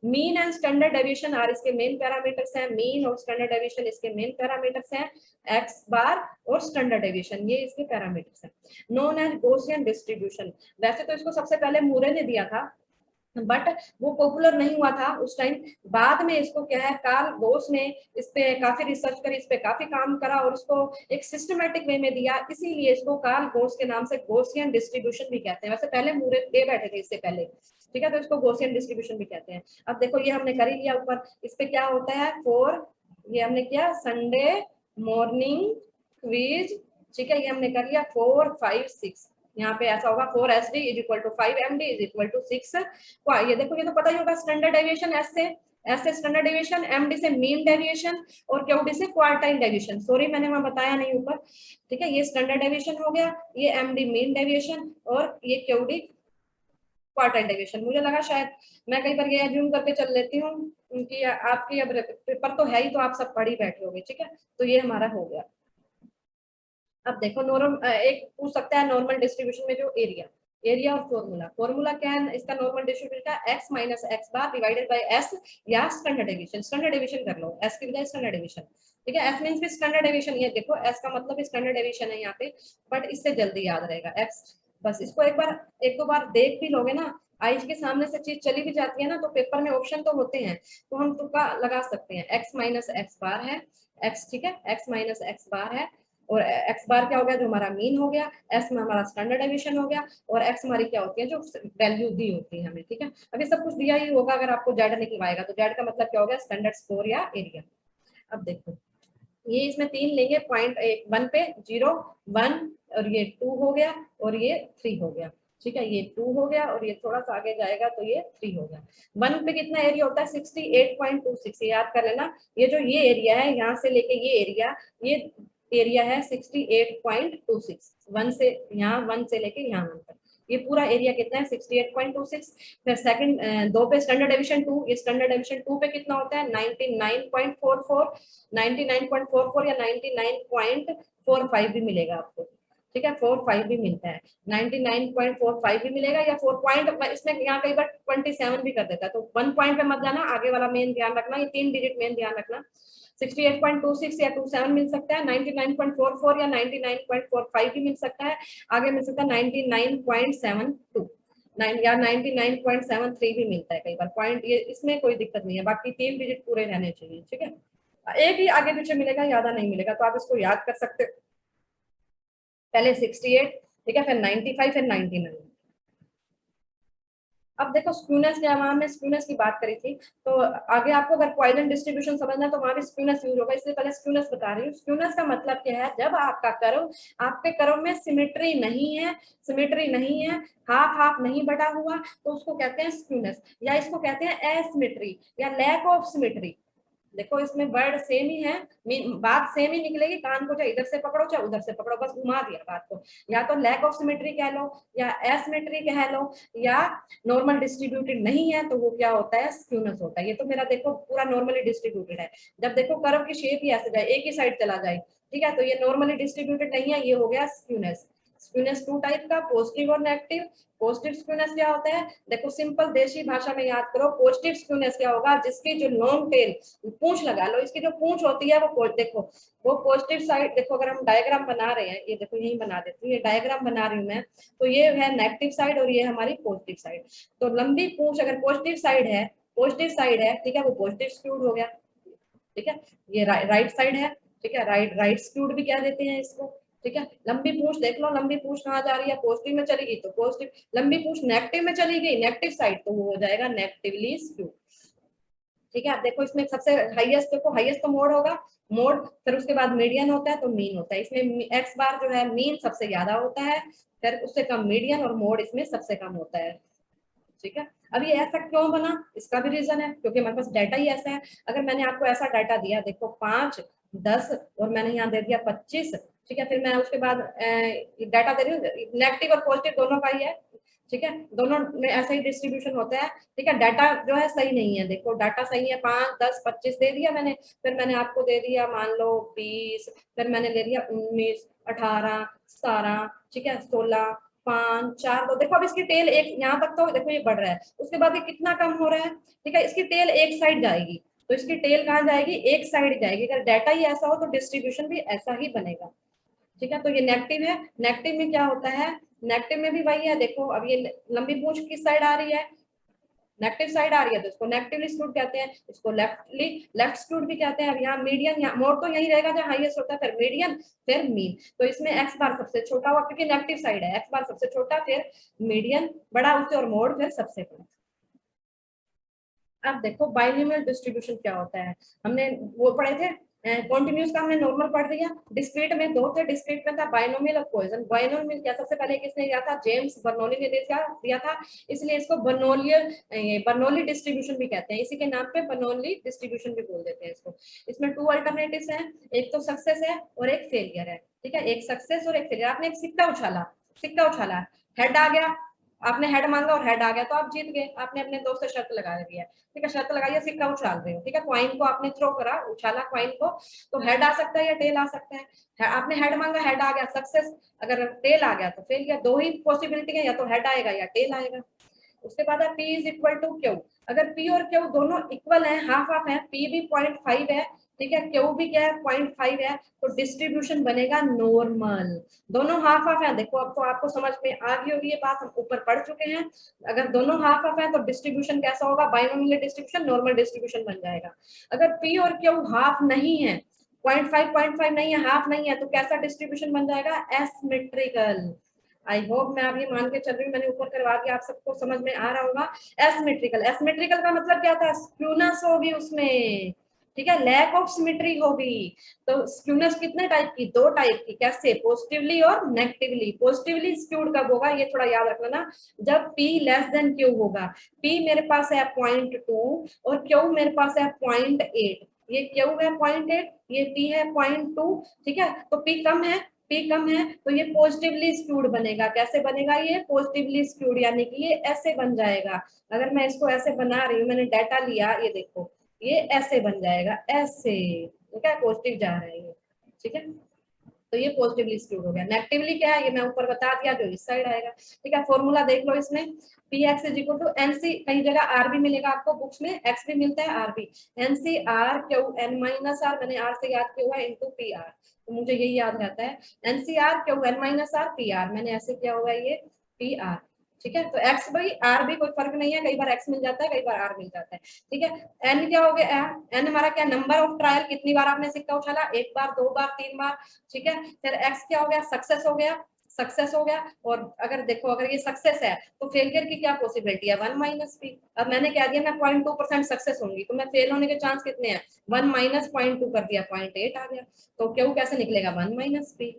Mean and standard deviation are इसके मेन पैरामीटर्स हैं, मीन और स्टैंडर्ड डेविएशन इसके मेन पैरामीटर्स हैं, एक्स बार और स्टैंडर्ड डेविएशन ये इसके पैरामीटर्स हैं। नोन एज गॉसियन डिस्ट्रीब्यूशन, वैसे तो इसको सबसे पहले मूरे ने दिया था, बट वो पॉपुलर नहीं हुआ था उस टाइम। बाद में इसको क्या है, कार्ल गोस ने इस पे काफी रिसर्च करी, इस पे काफी काम करा और इसको एक सिस्टमैटिक वे में दिया, इसीलिए इसको कार्ल गोस के नाम से गॉसियन डिस्ट्रीब्यूशन भी कहते हैं। वैसे पहले मूरे दे बैठे थे इससे पहले, ठीक है, तो इसको गॉसियन डिस्ट्रीब्यूशन भी कहते हैं। अब देखो ये हमने कर ही लिया ऊपर, इस पे क्या होता है, फॉर ये हमने किया संडे मॉर्निंग क्विज, ठीक है, ये हमने कर लिया 4 5 6, यहाँ पे ऐसा होगा 4 SD is equal to 5 MD is equal to 6। ये देखो ये तो पता ही होगा, स्टैंडर्ड डेविएशन एस से स्टैंडर्ड डेविएशन, MD से मीन डेविएशन और QD से क्वार्टाइल डेविएशन। सॉरी मैंने वहां बताया नहीं ऊपर, ठीक है, ये स्टैंडर्ड डेविएशन हो गया, ये MD मीन डेविएशन और ये QD क्वार्टाइल डेविएशन। मुझे लगा शायद मैं कई बार ये अज्यूम करके चल लेती हूँ कि आपकी अब पेपर तो है ही, तो आप सब पढ़ ही बैठे होगे, ठीक है, तो ये हमारा हो गया। अब देखो नॉर्मल एक पूछ सकता है नॉर्मल डिस्ट्रीब्यूशन में जो एरिया, एरिया और फॉर्मूला, फॉर्मूला क्या है इसका नॉर्मल डिस्ट्रीब्यूशन का, x minus x bar divided by s या स्टैंडर्ड डेविएशन, स्टैंडर्ड डेविएशन कर लो, s की बजाय स्टैंडर्ड डेविएशन, ठीक है, s मींस भी स्टैंडर्ड डेविएशन, ये देखो s का मतलब स्टैंडर्ड डेविएशन है यहाँ पे, बट इससे जल्दी याद रहेगा x। बस इसको एक दो बार देख भी लोगे ना, आइज के सामने से चीज चली भी जाती है ना, तो पेपर में ऑप्शन तो होते हैं, तो हम तुक्का लगा सकते हैं, x माइनस एक्स बार है, x, ठीक है, x माइनस एक्स बार है, और एक्स बार क्या हो गया, जो हमारा मीन हो गया, एस में हमारा स्टैंडर्ड डेविएशन हो गया, और एक्स हमारी क्या होती है, जो वैल्यू दी होती है हमें, ठीक है। अभी सब कुछ दिया ही होगा, अगर आपको जेड निकलवाएगा तो जेड का मतलब क्या हो गया, स्टैंडर्ड स्कोर या एरिया। अब देखो ये इसमें 3 लेंगे, पॉइंट 1 पे 0 1 और ये 2 हो गया और ये 3 हो गया, ठीक है, ये 2 हो गया और ये थोड़ा सा आगे जाएगा तो ये 3 हो गया। 1 पे कितना एरिया होता है, 68.26, याद कर लेना, ये जो ये एरिया है यहाँ से लेके ये एरिया है 68.26, 1 से यहाँ 1 से लेके यहाँ 1 तक, ये पूरा एरिया कितना है 68.26। फिर सेकंड 2 पे स्टैंडर्ड डेविएशन 2, ये स्टैंडर्ड डेविएशन 2 पे कितना होता है 99.44, 99.44 या 99.45 भी मिलेगा आपको, ठीक है, 45 भी मिलता है, 99.45 भी मिलेगा या 4 पॉइंट, इसमें यहाँ कई बार 27 भी कर देता है, तो 1 पॉइंट पे मत जाना, आगे वाला मेन ध्यान रखना, ये 3 डिजिट मेन ध्यान रखना, 68.26 या 27 मिल सकता है, 99.44 या 99.45 भी मिल सकता है, आगे मिल सकता है 99.72 या 99.73 भी मिलता है कई बार पॉइंट, ये इसमें कोई दिक्कत नहीं है, बाकी 3 डिजिट पूरे रहने चाहिए, ठीक है, एक ही आगे पीछे मिलेगा, ज्यादा नहीं मिलेगा, तो आप इसको याद कर सकते हो, पहले 68, ठीक है, फिर 95, फिर 99। अब देखो स्क्यूनेस क्या, वहां में स्क्यूनेस की बात करी थी, तो आगे आपको अगर पॉइजन डिस्ट्रीब्यूशन समझना है तो वहां भी स्क्यूनेस यूज होगा, इसलिए पहले स्क्यूनेस बता रही हूँ। स्क्यूनेस का मतलब क्या है, जब आपका कर्व, आपके कर्व में सिमेट्री नहीं है, सिमेट्री नहीं है, हाफ हाफ नहीं बटा हुआ, तो उसको कहते हैं स्क्यूनेस, या इसको कहते हैं एसिमेट्री या लैक ऑफ सिमेट्री। देखो इसमें वर्ड सेम ही है, बात सेम ही निकलेगी, कान को चाहे इधर से पकड़ो चाहे उधर से पकड़ो, बस घुमा दिया बात को, या तो लैक ऑफ सिमेट्री कह लो या एसिमेट्री कह लो, या नॉर्मल डिस्ट्रीब्यूटेड नहीं है तो वो क्या होता है, स्क्यूनेस होता है। ये तो मेरा देखो पूरा नॉर्मली डिस्ट्रीब्यूटेड है, जब देखो कर्व की शेप ही ऐसे जाए, एक ही साइड चला जाए, ठीक है, तो ये नॉर्मली डिस्ट्रीब्यूटेड नहीं है, ये हो गया स्क्यूनेस। स्क्यूनेस 2 टाइप का, पॉजिटिव और नेगेटिव। पॉजिटिव स्क्यूनेस क्या होता है, देखो सिंपल देशी भाषा में याद करो, पॉजिटिव स्क्यूनेस क्या होगा, जिसकी जो लॉन्ग टेल, पूंछ लगा लो, इसकी जो पूंछ होती है वो देखो, वो पॉजिटिव साइड, देखो अगर हम डायग्राम बना रहे हैं, ये देखो यही बना देती हूँ, ये डायग्राम बना रही हूँ मैं, तो ये है नेगेटिव साइड और ये हमारी पॉजिटिव साइड। तो लंबी पूंछ अगर पॉजिटिव साइड है, पॉजिटिव साइड है, ठीक है, वो पॉजिटिव स्क्यूड हो गया, ठीक है, ये राइट साइड है, ठीक है, राइट स्क्यूड भी क्या देते हैं इसको, ठीक है। लंबी पूंछ देख लो, लंबी पूंछ कहाँ जा रही है, पॉजिटिव में चली गई तो पॉजिटिव, लंबी पूंछ नेगेटिव में चली गई, नेगेटिव साइड, तो वो हो जाएगा नेगेटिवली स्क्यूड, ठीक है। आप देखो इसमें सबसे हाईएस्ट, देखो हाईएस्ट तो मोड होगा, मोड, फिर उसके बाद मीडियन होता है, तो मीन होता है, इसमें एक्स बार जो है मीन सबसे ज्यादा होता है, फिर उससे कम मीडियन और मोड इसमें सबसे कम होता है, ठीक है। अब ये ऐसा क्यों बना, इसका भी रीजन है, क्योंकि हमारे पास डाटा ही ऐसा है। अगर मैंने आपको ऐसा डाटा दिया, देखो 5 10 और मैंने यहाँ दे दिया 25, ठीक है। फिर मैं उसके बाद डाटा दे रही हूँ, नेगेटिव और पॉजिटिव दोनों का ही है, ठीक है, दोनों में ऐसा ही डिस्ट्रीब्यूशन होता है, ठीक है। डाटा जो है सही नहीं है, देखो डाटा सही है, 5, 10, 25 दे दिया मैंने, फिर मैंने आपको दे दिया मान लो 20, फिर मैंने ले लिया 19, 18, 17, ठीक है, 16, 5, 4, 2, देखो अब इसकी टेल एक यहाँ तक तो देखो ये बढ़ रहा है, उसके बाद ये कितना कम हो रहा है, ठीक है, इसकी टेल एक साइड जाएगी, तो इसकी टेल कहाँ जाएगी, एक साइड जाएगी। अगर डाटा ही ऐसा हो तो डिस्ट्रीब्यूशन भी ऐसा ही बनेगा, ठीक है। तो ये नेगेटिव है, नेगेटिव में क्या होता है, नेगेटिव में भी वही है, देखो अब ये लंबी पूंछ किस साइड आ रही है, नेगेटिव साइड आ रही है, तो इसको नेगेटिवली स्क्यूड कहते हैं, इसको लेफ्ट स्क्यूड भी कहते हैं। अब यहाँ मीडियन, यहाँ मोड तो यही रहेगा जहाँ हाईएस्ट होता है, फिर मीडियन, फिर मीन, तो इसमें एक्स बार सबसे छोटा हुआ क्योंकि नेगेटिव साइड है, एक्स बार सबसे छोटा, फिर मीडियन बड़ा उससे, और मोड फिर सबसे बड़ा। अब देखो बाइनोमियल डिस्ट्रीब्यूशन क्या होता है, हमने वो पढ़े थे, कॉन्टिन्यूस का हमने नॉर्मल पढ़ दिया, डिस्क्रीट में दो थे, डिस्क्रीट में था बाइनोमियल और पॉइसन। बाइनोमियल क्या सबसे पहले किसने दिया था, जेम्स बर्नौली ने दिया था, इसलिए इसको बर्नौली डिस्ट्रीब्यूशन भी कहते हैं, इसी के नाम पे बर्नौली डिस्ट्रीब्यूशन भी बोल देते हैं इसको। इसमें 2 अल्टरनेटिव्स हैं, एक तो सक्सेस है और एक फेलियर है, ठीक है, एक सक्सेस और एक फेलियर। आपने एक सिक्का उछाला, हेड आ गया, आपने हेड मांगा और हेड आ गया तो आप जीत गए, आपने अपने दोस्त से शर्त लगा दी है, ठीक है, शर्त लगाई है, सिक्का उछाल रहे हो, ठीक है, कॉइन को आपने थ्रो करा, उछाला कॉइन को, तो हेड आ सकता है या टेल आ सकता है, आपने हेड मांगा, हेड आ गया सक्सेस, अगर टेल आ गया तो फेलियर, दो ही पॉसिबिलिटी है, या तो हेड आएगा या टेल आएगा। उसके बाद है P is equal to Q, अगर P और Q दोनों इक्वल है, हाफ हाफ है, P भी 0.5 है, ठीक है, Q भी क्या है 0.5 है, तो डिस्ट्रीब्यूशन बनेगा नॉर्मल, दोनों हाफ हाफ है। देखो अब तो आपको समझ में आ गई होगी ये बात, हम ऊपर पढ़ चुके हैं, अगर दोनों हाफ हाफ है तो डिस्ट्रीब्यूशन कैसा होगा, बाइनोमियल डिस्ट्रीब्यूशन, नॉर्मल डिस्ट्रीब्यूशन बन जाएगा। अगर P और Q हाफ नहीं है, 0.5 नहीं है, हाफ नहीं है, तो कैसा डिस्ट्रीब्यूशन बन जाएगा, एसिमेट्रिकल। आई होप मैं अभी मान के चल रही हूँ, मैंने ऊपर करवा दिया, आप सबको समझ में आ रहा होगा। एसिमेट्रिकल, एसिमेट्रिकल का मतलब क्या था, स्क्यूनेस होगी उसमें, ठीक है, लैक ऑफ सिमेट्री होगी। तो स्क्यूनेस कितने टाइप की, 2 टाइप की, कैसे, पॉजिटिवली और नेगेटिवली। पॉजिटिवली स्क्यूड कब होगा, ये थोड़ा याद रखना ना, जब P लेस देन Q होगा, P मेरे पास है 0.2 और Q मेरे पास है 0.8, ये Q है 0.8, ये P है 0.2, ठीक है, तो P कम है तो ये पॉजिटिवली स्क्यूड बनेगा, कैसे बनेगा, ये पॉजिटिवली स्क्यूड, यानी कि ये ऐसे बन जाएगा। अगर मैं इसको ऐसे बना रही हूँ, मैंने डाटा लिया, ये देखो ये ऐसे बन जाएगा, ऐसे, ठीक है, पॉजिटिव जा रहा है ये, ठीक है, तो ये पॉजिटिवली स्क्यूड हो गया। नेगेटिवली क्या है, ये मैं ऊपर बता दिया, जो इस साइड आएगा, ठीक है। फॉर्मूला देख लो इसमें, P X is equal to N C, कई जगह आर भी मिलेगा आपको बुक्स में, एक्स भी मिलता है, आर भी, N C R Q N minus R, मैंने आर से याद किया हुआ है, इंटू पी आर, तो मुझे यही याद रहता है, N C R Q N minus R P R, मैंने ऐसे किया हुआ है ये पी आर, ठीक है। तो एक्स बाई आर भी कोई फर्क नहीं है, कई बार एक्स मिल जाता है, कई बार आर मिल जाता है, ठीक है। एन क्या हो गया, एन हमारा क्या, नंबर ऑफ ट्रायल, कितनी बार आपने सिक्का उछाला, 1 बार, 2 बार, 3 बार, ठीक है। फिर एक्स क्या हो गया, सक्सेस हो गया, सक्सेस हो गया, और अगर देखो अगर ये सक्सेस है तो फेलियर की क्या पॉसिबिलिटी है, 1 माइनस पी। अब मैंने क्या दिया, मैं 0.2% सक्सेस होंगी, तो मैं फेल होने के चांस कितने हैं, 1 माइनस 0.2 कर दिया, 0.8 आ गया, तो क्यों कैसे निकलेगा, 1 माइनस पी।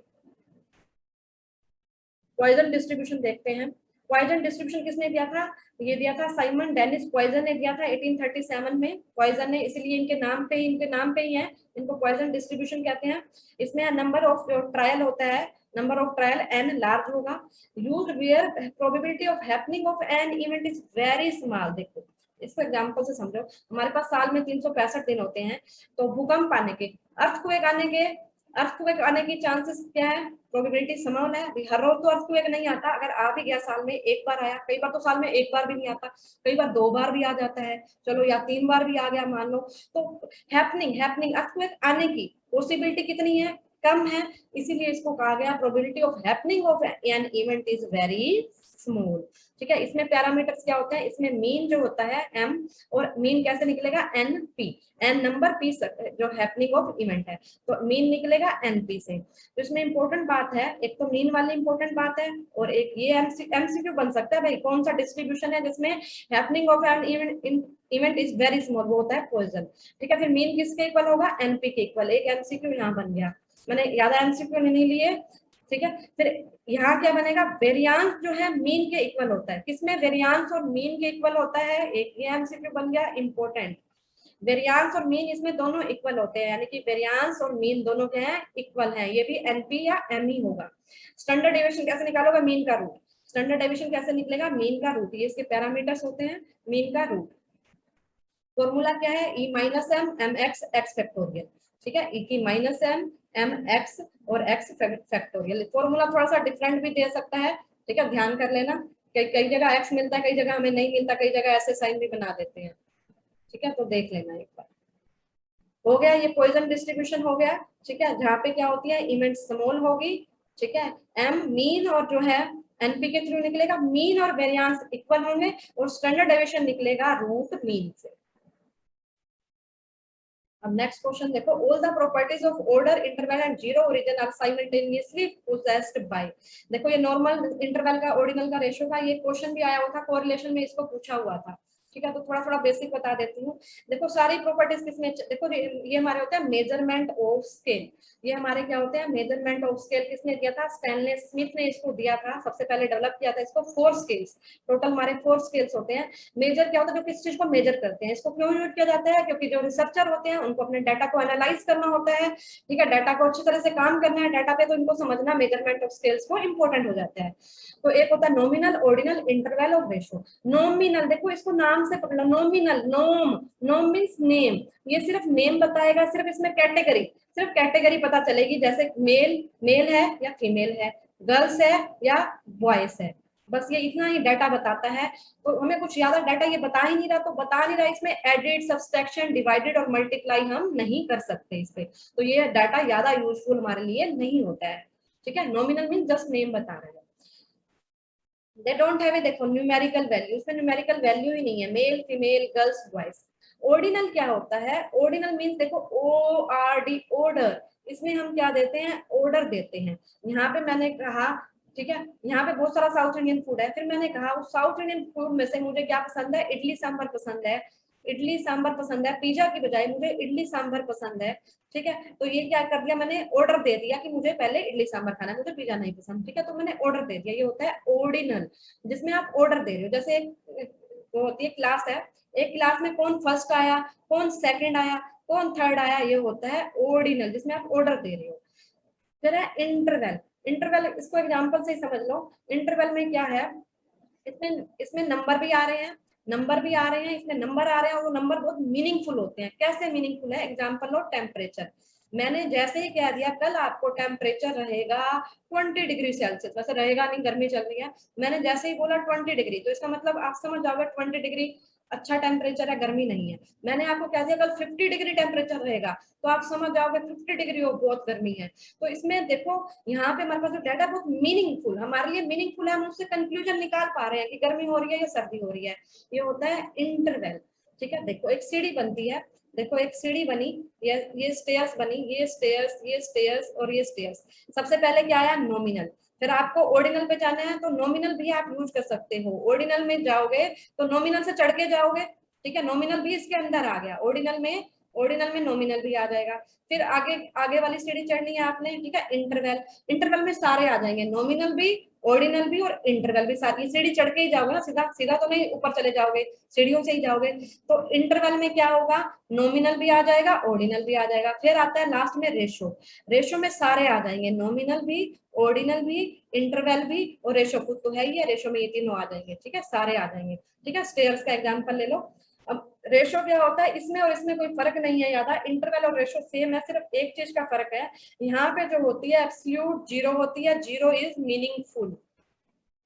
पॉइजन डिस्ट्रीब्यूशन देखते हैं, पॉइजन डिस्ट्रीब्यूशन किसने दिया था, ये दिया था साइमन डेनिस पॉइजन ने दिया था 1837 में, पॉइजन ने, इसलिए इनके नाम पे ही है, इनको पॉइजन डिस्ट्रीब्यूशन कहते हैं। इसमें नंबर ऑफ जो ट्रायल होता है, number of trial n large होगा, used where probability of happening of an event is very small. देखो इसको एग्जांपल से समझो, हमारे पास साल में 365 दिन होते हैं, तो भूकंप आने के, अर्थक्वेक आने की चांसेस क्या है, प्रोबेबिलिटी स्मॉल है। हर रोज तो अर्थक्वेक नहीं आता, अगर आ भी गया साल में एक बार आया, कई बार तो साल में एक बार भी नहीं आता, कई बार 2 बार भी आ जाता है, चलो या 3 बार भी आ गया मान लो, तो हैपनिंग अर्थक्वेक आने की पॉसिबिलिटी कितनी है, कम है, इसीलिए इसको कहा गया probability of happening of an event is very small, ठीक है। इसमें पैरामीटर्स क्या होते हैं, इसमें मीन जो होता है m, और मीन कैसे निकलेगा, np, n नंबर p जो हैपनिंग ऑफ इवेंट है, तो मीन निकलेगा np से। तो इसमें इंपॉर्टेंट बात है, एक तो मीन वाली इंपॉर्टेंट बात है, और एक ये एमसीक्यू बन सकता है भाई, कौन सा डिस्ट्रीब्यूशन है जिसमें happening of an event is very small, वो होता है पॉइजन, ठीक है। फिर मीन किसके इक्वल होगा, एनपी के इक्वल, एक एमसीक्यू यहाँ बन गया, मैंने ज्यादा एमसीक्यू नहीं लिए, ठीक है। फिर यहाँ क्या बनेगा, वेरियांस जो है मीन के इक्वल होता है, किसमें वेरियांस और मीन के इक्वल होता है, एक ये एमसीक्यू बन गया इंपॉर्टेंट, वेरियांस और मीन इसमें दोनों इक्वल होते हैं, यानी कि वेरियांस और मीन दोनों क्या है, इक्वल है। ये भी एनपी या एमई होगा। स्टैंडर्ड डेविएशन कैसे निकालोगे, मीन का रूट। स्टैंडर्ड डेविएशन कैसे निकलेगा, मीन का रूट। ये इसके पैरामीटर्स होते हैं, मीन का रूट। फॉर्मूला क्या है, e minus m m x x factorial. ठीक है, ई की माइनस एम एम एक्स और एक्स फैक्टोरियल। फॉर्मूला थोड़ा सा डिफरेंट भी दे सकता है, ठीक है, ध्यान कर लेना। कई कई जगह एक्स मिलता है, कई जगह हमें नहीं मिलता, कई जगह ऐसे साइन भी बना देते हैं। ठीक है, तो देख लेना एक बार। हो गया, ये पॉइजन डिस्ट्रीब्यूशन हो गया। ठीक है, जहाँ पे क्या होती है, इवेंट स्मॉल होगी। ठीक है, एम मीन और जो है एनपी के थ्रू निकलेगा, मीन और वेरियांस इक्वल होंगे, और स्टैंडर्ड डेविएशन निकलेगा रूट मीन से। अब नेक्स्ट क्वेश्चन देखो, all the properties of order interval and zero origin are simultaneously possessed by. देखो ये नॉर्मल इंटरवल का ऑर्डिनल का रेशियो का ये क्वेश्चन भी आया हुआ था, कोरिलेशन में इसको पूछा हुआ था। ठीक है, तो थोड़ा थोड़ा बेसिक बता देती हूँ। देखो सारी प्रॉपर्टीज किसमें, देखो ये हमारे होते हैं मेजरमेंट ऑफ स्केल। ये हमारे क्या होते हैं, मेजरमेंट ऑफ स्केल। किसने दिया था, स्टैनले स्मिथ ने इसको दिया था, सबसे पहले डेवलप किया था इसको। 4 स्केल्स, टोटल हमारे 4 स्केल्स होते हैं। मेजर क्या होता है, जो किस चीज को मेजर करते हैं। इसको क्यों यूज किया जाता है, क्योंकि जो रिसर्चर होते हैं उनको अपने डाटा को एनालाइज करना होता है। ठीक है, डाटा को अच्छी तरह से काम करना है डाटा पे, तो इनको समझना मेजरमेंट ऑफ स्केल्स को इंपॉर्टेंट हो जाता है। तो एक होता है नॉमिनल, ऑर्डिनल, इंटरवल और रेशो। नॉमिनल, देखो इसको नाम से पकड़ लो, नॉमिनल, नोम, नोम मींस नेम। ये सिर्फ नेम बताएगा, सिर्फ इसमें कैटेगरी, सिर्फ कैटेगरी पता चलेगी, जैसे मेल मेल है या फीमेल है, गर्ल्स है या बॉयज है, बस ये इतना ही डाटा बताता है। तो हमें कुछ ज्यादा डाटा ये बता ही नहीं रहा, तो बता नहीं रहा, इसमें एडिड, सब्सट्रैक्शन, डिवाइडेड और मल्टीप्लाई हम नहीं कर सकते इस पे, तो ये डाटा ज्यादा यूजफुल हमारे लिए नहीं होता है। ठीक है, नॉमिनल मीन जस्ट नेम बता रहे हैं। दे डोंट हैव ए, देखो न्यूमेरिकल वैल्यू, इसमें न्यूमेरिकल वैल्यू ही नहीं है, male female girls boys. Ordinal क्या होता है, ऑर्डिनल मीन्स देखो ओ आर डी, ऑर्डर। इसमें हम क्या देते हैं, ऑर्डर देते हैं। यहाँ पे मैंने कहा, ठीक है, यहाँ पे बहुत सारा साउथ इंडियन फूड है, फिर मैंने कहा उस साउथ इंडियन फूड में से मुझे क्या पसंद है, इडली सांभर पसंद है, इडली सांभर पसंद है, पिज्जा की बजाय मुझे इडली सांभर पसंद है। ठीक है, तो ये क्या कर दिया, मैंने ऑर्डर दे दिया कि मुझे पहले इडली सांभर खाना है, मुझे पिज्जा नहीं पसंद। ठीक है, तो मैंने ऑर्डर दे दिया, ये होता है ऑर्डिनल, जिसमें आप ऑर्डर दे रहे हो। जैसे वो होती है क्लास है, एक क्लास में कौन फर्स्ट आया, कौन सेकंड आया, कौन थर्ड आया, ये होता है ऑर्डिनल, जिसमें आप ऑर्डर दे रहे हो। फिर है इंटरवल। इंटरवल इसको एग्जांपल से ही समझ लो। इंटरवल में क्या है, इसमें इसमें नंबर भी आ रहे हैं, नंबर भी आ रहे हैं, इसमें नंबर आ रहे हैं, और वो नंबर बहुत मीनिंगफुल होते हैं। कैसे मीनिंगफुल है, एग्जांपल लो टेम्परेचर। मैंने जैसे ही कह दिया कल आपको टेम्परेचर रहेगा 20 डिग्री सेल्सियस, वैसे रहेगा नहीं, गर्मी चल रही है, मैंने जैसे ही बोला 20 डिग्री, तो इसका मतलब आप समझ जाओगे 20 डिग्री अच्छा टेम्परेचर है, गर्मी नहीं है। मैंने आपको कह दिया कल 50 डिग्री टेम्परेचर रहेगा, तो आप समझ जाओगे 50 डिग्री बहुत गर्मी है। तो इसमें देखो, यहाँ पे हमारे पास जो डाटा बहुत मीनिंगफुल, हमारे लिए मीनिंगफुल है, हम उससे कंक्लूजन निकाल पा रहे हैं कि गर्मी हो रही है या सर्दी हो रही है, ये होता है इंटरवल। ठीक है, देखो एक सीढ़ी बनती है, देखो एक सीढ़ी बनी, ये स्टेयर्स बनी, ये स्टेयर्स, ये स्टेयर्स और ये स्टेयर्स। सबसे पहले क्या आया, नॉमिनल। फिर आपको ऑर्डिनल पे जाना है, तो नॉमिनल भी आप यूज कर सकते हो। ऑर्डिनल में जाओगे तो नॉमिनल से चढ़ के जाओगे, ठीक है, नॉमिनल भी इसके अंदर आ गया, ऑर्डिनल में नॉमिनल भी आ जाएगा। फिर आगे आगे वाली सीढ़ी चढ़नी है आपने, ठीक है, इंटरवल। इंटरवल में सारे आ जाएंगे, नॉमिनल भी, ऑर्डिनल भी और इंटरवल भी। साथ ही सीढ़ी चढ़ के ही जाओगे ना, सीधा सीधा तो नहीं ऊपर चले जाओगे, सीढ़ियों से ही जाओगे। तो इंटरवल में क्या होगा, नॉमिनल भी आ जाएगा, ऑर्डिनल भी आ जाएगा। फिर आता है लास्ट में रेशो। रेशो में सारे आ जाएंगे, नॉमिनल भी, ऑर्डिनल भी, इंटरवल भी और रेशो। खुद तो है ही है, रेशो में ये तीनों आ जाएंगे। ठीक है, सारे आ जाएंगे। ठीक है, स्टेयर्स का एग्जांपल ले लो। अब रेशो क्या होता है, इसमें और इसमें कोई फर्क नहीं है ज्यादा, इंटरवल और रेशो सेम है, सिर्फ एक चीज का फर्क है, यहाँ पे जो होती है एब्सोल्यूट जीरो होती है, zero is meaningful.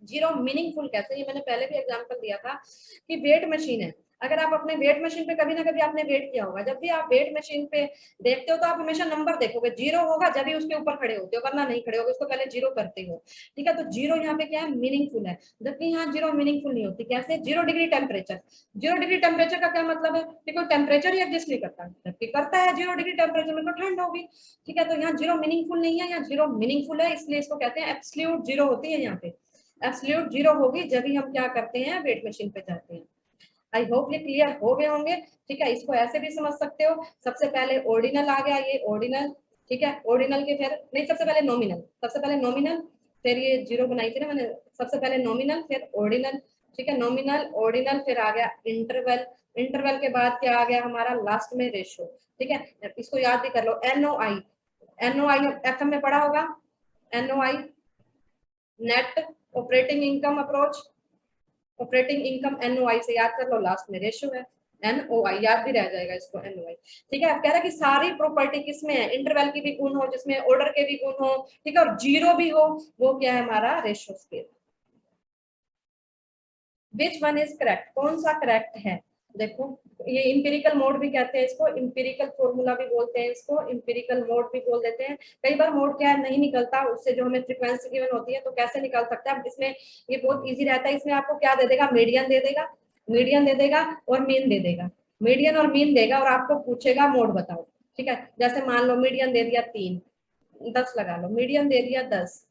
Zero meaningful कैसे, ये मैंने पहले भी एग्जांपल दिया था कि वेट मशीन है, अगर आप अपने वेट मशीन पे कभी ना कभी आपने वेट किया होगा, जब भी आप वेट मशीन पे देखते हो तो आप हमेशा नंबर देखोगे, जीरो होगा जब भी उसके ऊपर खड़े होते हो, वरना नहीं खड़े होगे, उसको पहले जीरो करते हो। ठीक है, तो जीरो यहाँ पे क्या है, मीनिंगफुल है, जबकि यहाँ जीरो मीनिंगफुल नहीं होती। कैसे, 0 डिग्री टेम्परेचर, 0 डिग्री टेम्परेचर का क्या मतलब है कि कोई टेम्परेचर ही एग्जिस्ट नहीं करता, जबकि करता है 0 डिग्री टेम्परेचर में तो ठंड होगी। ठीक है, तो यहाँ जीरो मीनिंगफुल नहीं है, यहाँ जीरो मीनिंगफुल है, इसलिए इसको कहते हैं एब्सोल्यूट जीरो होती है यहाँ पे। एब्सोल्यूट जीरो होगी जब भी हम क्या करते हैं, वेट मशीन पे जाते हैं। आई होप ये क्लियर हो गए होंगे। ठीक है, इसको ऐसे भी समझ सकते हो, सबसे पहले ऑर्डिनल आ गया, ये ऑर्डिनल। ठीक है, ऑर्डिनल के फिर नहीं, सबसे पहले नॉमिनल, सबसे पहले नॉमिनल, फिर ये जीरो बनाई थी ना मैंने, सबसे पहले नॉमिनल फिर ऑर्डिनल। ठीक है, नॉमिनल, ऑर्डिनल, फिर आ गया इंटरवल, इंटरवल के बाद क्या आ गया हमारा लास्ट में रेशो। ठीक है, इसको याद भी कर लो, एनओआई, एनओआई एफएम में पढ़ा होगा, NOI net operating income approach, operating income NOI से याद कर लो, लास्ट में रेशियो है, एनओआई याद भी रह जाएगा इसको, एनओआई। ठीक है, अब कह रहा है कि सारी प्रॉपर्टी किसमें है, इंटरवल की भी गुण हो, जिसमें ऑर्डर के भी गुण हो, ठीक है, और जीरो भी हो, वो क्या है हमारा ratio scale. Which one is correct, कौन सा करेक्ट है, देखो ये इंपेरिकल मोड भी कहते हैं इसको, इंपेरिकल फॉर्मूला भी बोलते हैं इसको, इंपेरिकल मोड भी बोल देते हैं। कई बार मोड क्या है नहीं निकलता, उससे जो हमें फ्रीक्वेंसी गिवन होती है, तो कैसे निकाल सकते हैं इसमें, ये बहुत इजी रहता है। इसमें आपको क्या दे देगा, मीडियन दे देगा, मीडियन दे देगा और मीन दे देगा, मीडियन और मीन देगा, और आपको पूछेगा मोड बताओ। ठीक है, जैसे मान लो मीडियन दे दिया 3, 10 लगा लो, मीडियन दे दिया 10,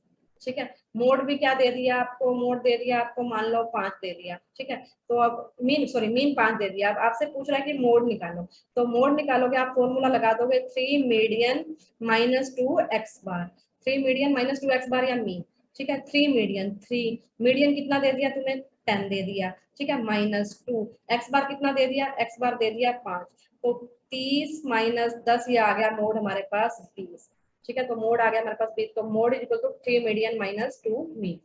ठीक है, मोड भी क्या दे दिया आपको, मोड दे दिया आपको मान लो 5 दे दिया। ठीक है, तो अब मीन, सॉरी मीन 5 दे दिया, अब आपसे पूछ रहा है कि मोड निकालो, तो मोड निकालोगे आप फॉर्मूला लगा दोगे 3 मीडियन माइनस 2 एक्स बार, 3 मीडियन माइनस 2 एक्स बार या मीन। ठीक है, 3 मीडियन, 3 मीडियन कितना दे दिया तुम्हें, 10 दे दिया। ठीक है, माइनस 2 एक्स बार कितना दे दिया, एक्स बार दे दिया 5, तो 30 माइनस 10, ये आ गया मोड हमारे पास 20। ठीक है, तो मोड आ गया हमारे पास 20, तो mode is equal to 3 median minus 2 mean.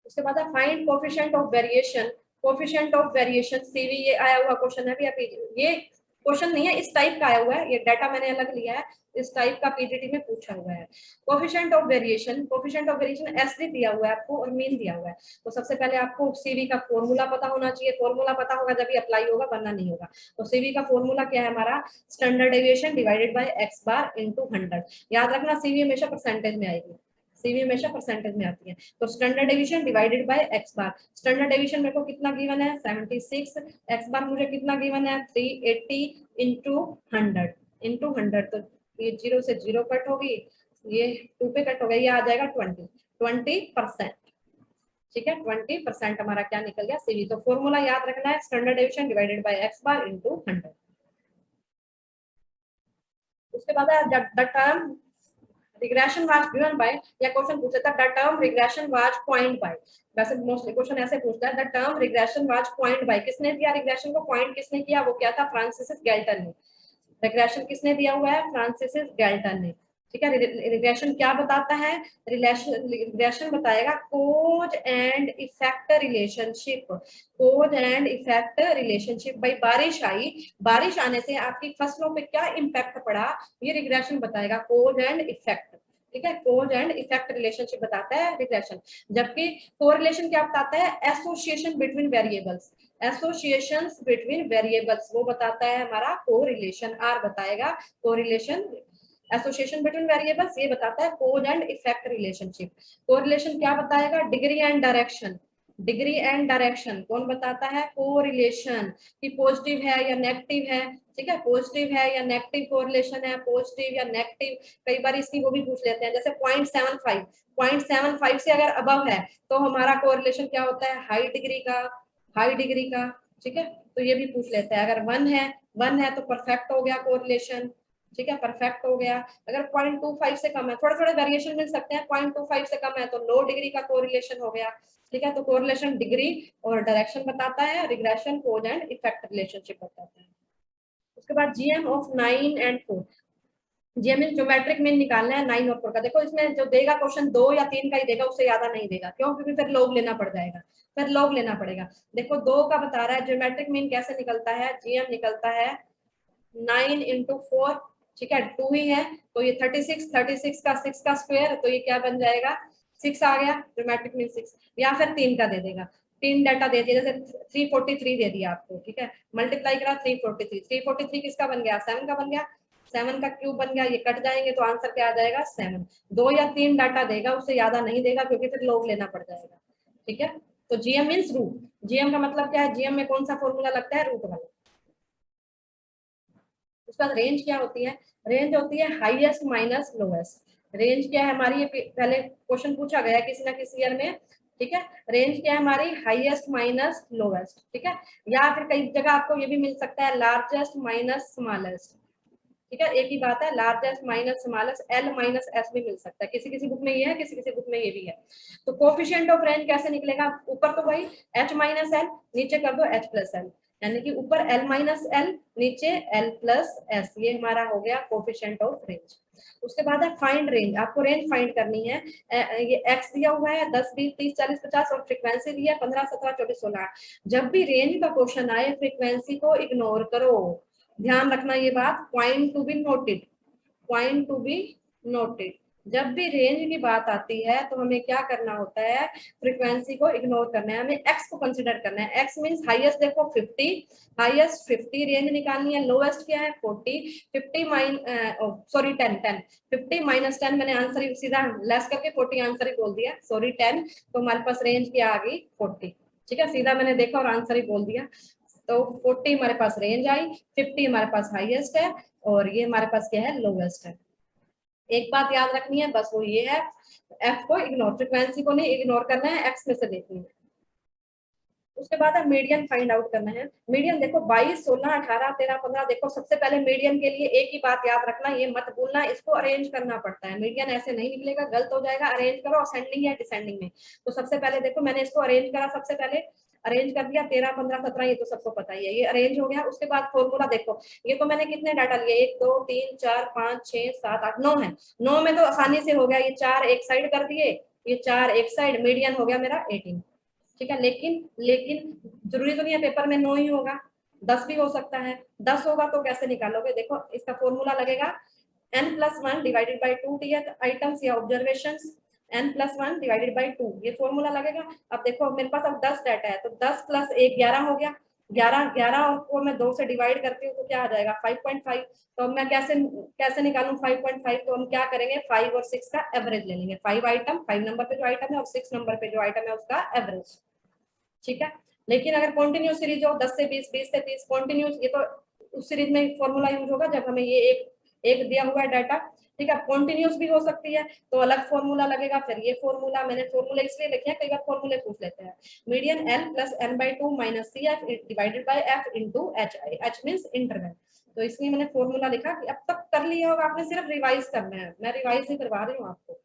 उसके बाद है find coefficient of variation, coefficient of variation CV, ये आया हुआ क्वेश्चन है भी, ये क्वेश्चन नहीं है, इस टाइप का आया हुआ है, ये डाटा मैंने अलग लिया है, इस टाइप का पीजीटी में पूछा हुआ है। Coefficient of variation, coefficient of variation S D दिया हुआ है आपको और मीन दिया हुआ है, तो सबसे पहले आपको सीवी का फॉर्मूला पता होना चाहिए, फॉर्मूला पता होगा जब ये अप्लाई होगा, वरना नहीं होगा। तो सीवी का फॉर्मूला क्या है हमारा, standard deviation divided by x bar into 100। याद रखना सीवी हमेशा परसेंटेज में आएगी, सीवी हमेशा परसेंटेज में आती है, तो standard deviation divided by x bar, standard deviation मेरे को कितना गिवन है 76, एक्स बार मुझे कितना गिवन है 380 इनटू 100, इनटू 100, तो ये 0 से 0 कट होगी, ये 2 पे कट हो गया, ये आ जाएगा 20%। ठीक है, 20% हमारा क्या निकल गया सीवी। तो फॉर्मूला याद रखना है, standard deviation divided by x bar into 100। उसके बाद है the term regression was given by, या क्वेश्चन पूछा था the term regression was point by, वैसे मोस्टली क्वेश्चन ऐसे पूछता है the term regression was point by, किसने दिया रिग्रेशन को पॉइंट, किसने किया, वो क्या था, फ्रांसिस गैल्टन ने। रिग्रेशन किसने दिया हुआ है, फ्रांसिस गैल्टन ने। ठीक है, रिग्रेशन क्या बताता है, रिग्रेशन बताएगा cause and effect relationship, cause and effect relationship. भाई बारिश आई, बारिश आने से आपकी फसलों पे क्या इम्पैक्ट पड़ा, ये रिग्रेशन बताएगा, कोज एंड इफेक्ट। ठीक है, कोज एंड इफेक्ट रिलेशनशिप बताता है रिग्रेशन, जबकि कोरिलेशन क्या बताता है, association between variables, associations between variables, वो बताता है हमारा कोरिलेशन, आर बताएगा कोरिलेशन, एसोसिएशन बिटवीन वेरिएबल्स ये बताता है कोज एंड इफेक्ट रिलेशनशिप। कोरिलेशन क्या बताएगा, degree and direction, degree and direction कौन बताता है, कोरिलेशन, कि पॉजिटिव है या नेगेटिव है। ठीक है, पॉजिटिव है या नेगेटिव कोरिलेशन है, पॉजिटिव या नेगेटिव, कई बार इसकी वो भी पूछ लेते हैं, जैसे 0.75, 0.75 से अगर अबव है तो हमारा कोरिलेशन क्या होता है, हाई डिग्री का, हाई डिग्री का। ठीक है, तो ये भी पूछ लेते हैं, अगर 1 है तो परफेक्ट हो गया कोरिलेशन। ठीक है, परफेक्ट हो गया। अगर 0.25 से कम है, थोड़े थोड़े वेरिएशन मिल सकते हैं, 0.25 से कम है तो लो डिग्री का कोरिलेशन हो गया। ठीक है, तो कोरिलेशन डिग्री और डायरेक्शन बताता है, regression cause and effect relationship बताता है। उसके बाद GM of 9 and 4, GM mean geometric mean निकालना है 9 और 4 का। देखो इसमें जो देगा क्वेश्चन 2 या 3 का ही देगा, उससे ज्यादा नहीं देगा, क्यों, क्योंकि फिर लॉग लेना पड़ जाएगा, फिर लॉग लेना पड़ेगा। देखो 2 का बता रहा है, ज्योमेट्रिक मीन कैसे निकलता है, जीएम निकलता है 9 इंटू 4। ठीक है, 2 ही है तो ये 36, 36 का 6 का स्क्वायर, तो ये क्या बन जाएगा 6 आ गया, ज्योमेट्रिक मीन 6, या फिर 3 का दे देगा, 3 डाटा दे दिया, जैसे 343 दे दिया आपको। ठीक है, मल्टीप्लाई करा 343, 343 किसका बन गया, 7 का बन गया, 7 का क्यूब बन गया, ये कट जाएंगे तो आंसर क्या आ जाएगा 7। 2 या 3 डाटा देगा, उससे ज्यादा नहीं देगा, क्योंकि फिर लॉग लेना पड़ जाएगा। ठीक है, तो जीएम मीन्स रूट, जीएम का मतलब क्या है, जीएम में कौन सा फॉर्मूला लगता है, रूट वाला। उसके बाद रेंज क्या होती है, रेंज होती है हाईएस्ट माइनस लोएस्ट। रेंज क्या है हमारी, ये पहले क्वेश्चन पूछा गया किसी ना किसी ईयर में। ठीक है, रेंज क्या है हमारी, हाईएस्ट माइनस लोएस्ट। ठीक है, या फिर कई जगह आपको ये भी मिल सकता है लार्जेस्ट माइनस स्मॉलेस्ट। ठीक है, एक ही बात है, largest minus smallest, L minus S भी मिल सकता है, किसी किसी बुक में ये है, किसी किसी बुक में ये भी है। तो कोफिशिएंट ऑफ रेंज कैसे निकलेगा, ऊपर तो वही एच माइनस एल, नीचे कर दो एच प्लस एल, यानी कि ऊपर एल माइनस एल, नीचे एल प्लस एस, ये हमारा हो गया कोफिशिएंट ऑफ रेंज। उसके बाद है फाइंड रेंज, आपको रेंज फाइंड करनी है। ये एक्स दिया हुआ है 10 20 30 40 50 और फ्रीक्वेंसी दी है 15 17 24 16। जब भी रेंज का क्वेश्चन आए फ्रीक्वेंसी को इग्नोर करो, ध्यान रखना ये बात, point to be noted, point to be noted. जब भी रेंज की बात आती है तो हमें क्या करना होता है, फ्रीक्वेंसी को इग्नोर करना है, हमें एक्स को कंसीडर करना है। एक्स मींस हाईएस्ट देखो 50, हाईएस्ट 50 रेंज निकालनी है, लोएस्ट क्या है 40, 50 सॉरी 10 10, 50 माइनस 10, मैंने आंसर ही सीधा लेस करके 40 आंसर ही बोल दिया, सॉरी 10, तो हमारे पास रेंज क्या आ गई 40। ठीक है, सीधा मैंने देखा और आंसर ही बोल दिया, तो 40 हमारे पास रेंज आई, 50 हमारे पास हाईएस्ट है और ये हमारे पास क्या है लोएस्ट है। एक बात याद रखनी है बस, वो ये है, एफ को इग्नोर, फ्रीक्वेंसी को नहीं इग्नोर करना है, एक्स में से देखनी है। उसके बाद है मीडियन फाइंड आउट करना है। मीडियन देखो 22 16 18 13 15, देखो सबसे पहले मीडियन के लिए एक ही बात याद रखना, ये मत भूलना, इसको अरेंज करना पड़ता है, मीडियन ऐसे नहीं निकलेगा, गलत हो जाएगा, अरेंज करो असेंडिंग या डिसेंडिंग में। तो सबसे पहले देखो मैंने इसको अरेंज करा, सबसे पहले अरेंज कर दिया 13 15 17, ये तो सबको पता ही है, ये अरेंज हो गया। उसके बाद फॉर्मूला देखो, ये तो मैंने कितने डाटा लिए 1 2 3 4 5 6 7 8 9 है, 9 में तो आसानी से हो गया, ये 4 एक साइड कर दिए, ये 4 एक साइड, मीडियन हो गया मेरा 18। ठीक है, लेकिन लेकिन जरूरी तो नहीं है पेपर में 9 ही होगा, 10 भी हो सकता है। 10 होगा तो कैसे निकालोगे, देखो इसका फॉर्मूला लगेगा n+1 डिवाइडेड बाई 2 टीएथ आइटम्स या ऑब्जर्वेशंस, n+1 डिवाइडेड बाई 2, ये फॉर्मूला लगेगा। अब देखो मेरे पास अब 10 डाटा है, तो 10 + 1 11 हो गया, 11 11 को मैं 2 से डिवाइड करती हूँ तो क्या आ जाएगा 5.5। तो अब मैं कैसे कैसे निकालूं 5.5, तो हम क्या करेंगे 5 और 6 का एवरेज ले लेंगे, 5 आइटम 5 नंबर पे जो आइटम है और 6 नंबर पे जो आइटम है उसका एवरेज। ठीक है, लेकिन अगर कंटिन्यूस सीरीज हो 10 से 20 20 से 30 कंटिन्यूस, ये तो उस सीरीज में फॉर्मूला यूज होगा जब हमें ये एक एक दिया हुआ है डाटा। ठीक है, कंटिन्यूस भी हो सकती है तो अलग फॉर्मूला लगेगा, फिर ये फॉर्मूला, मैंने फॉर्मूला इसलिए लिखे हैं कई बार फॉर्मूले पूछ लेते हैं। Median L plus N by 2 minus C F divided by F into H I, H means interval, तो इसलिए मैंने फॉर्मूला लिखा कि अब तक कर लिया होगा आपने, सिर्फ रिवाइज करना है, मैं रिवाइज ही करवा रही हूँ आपको।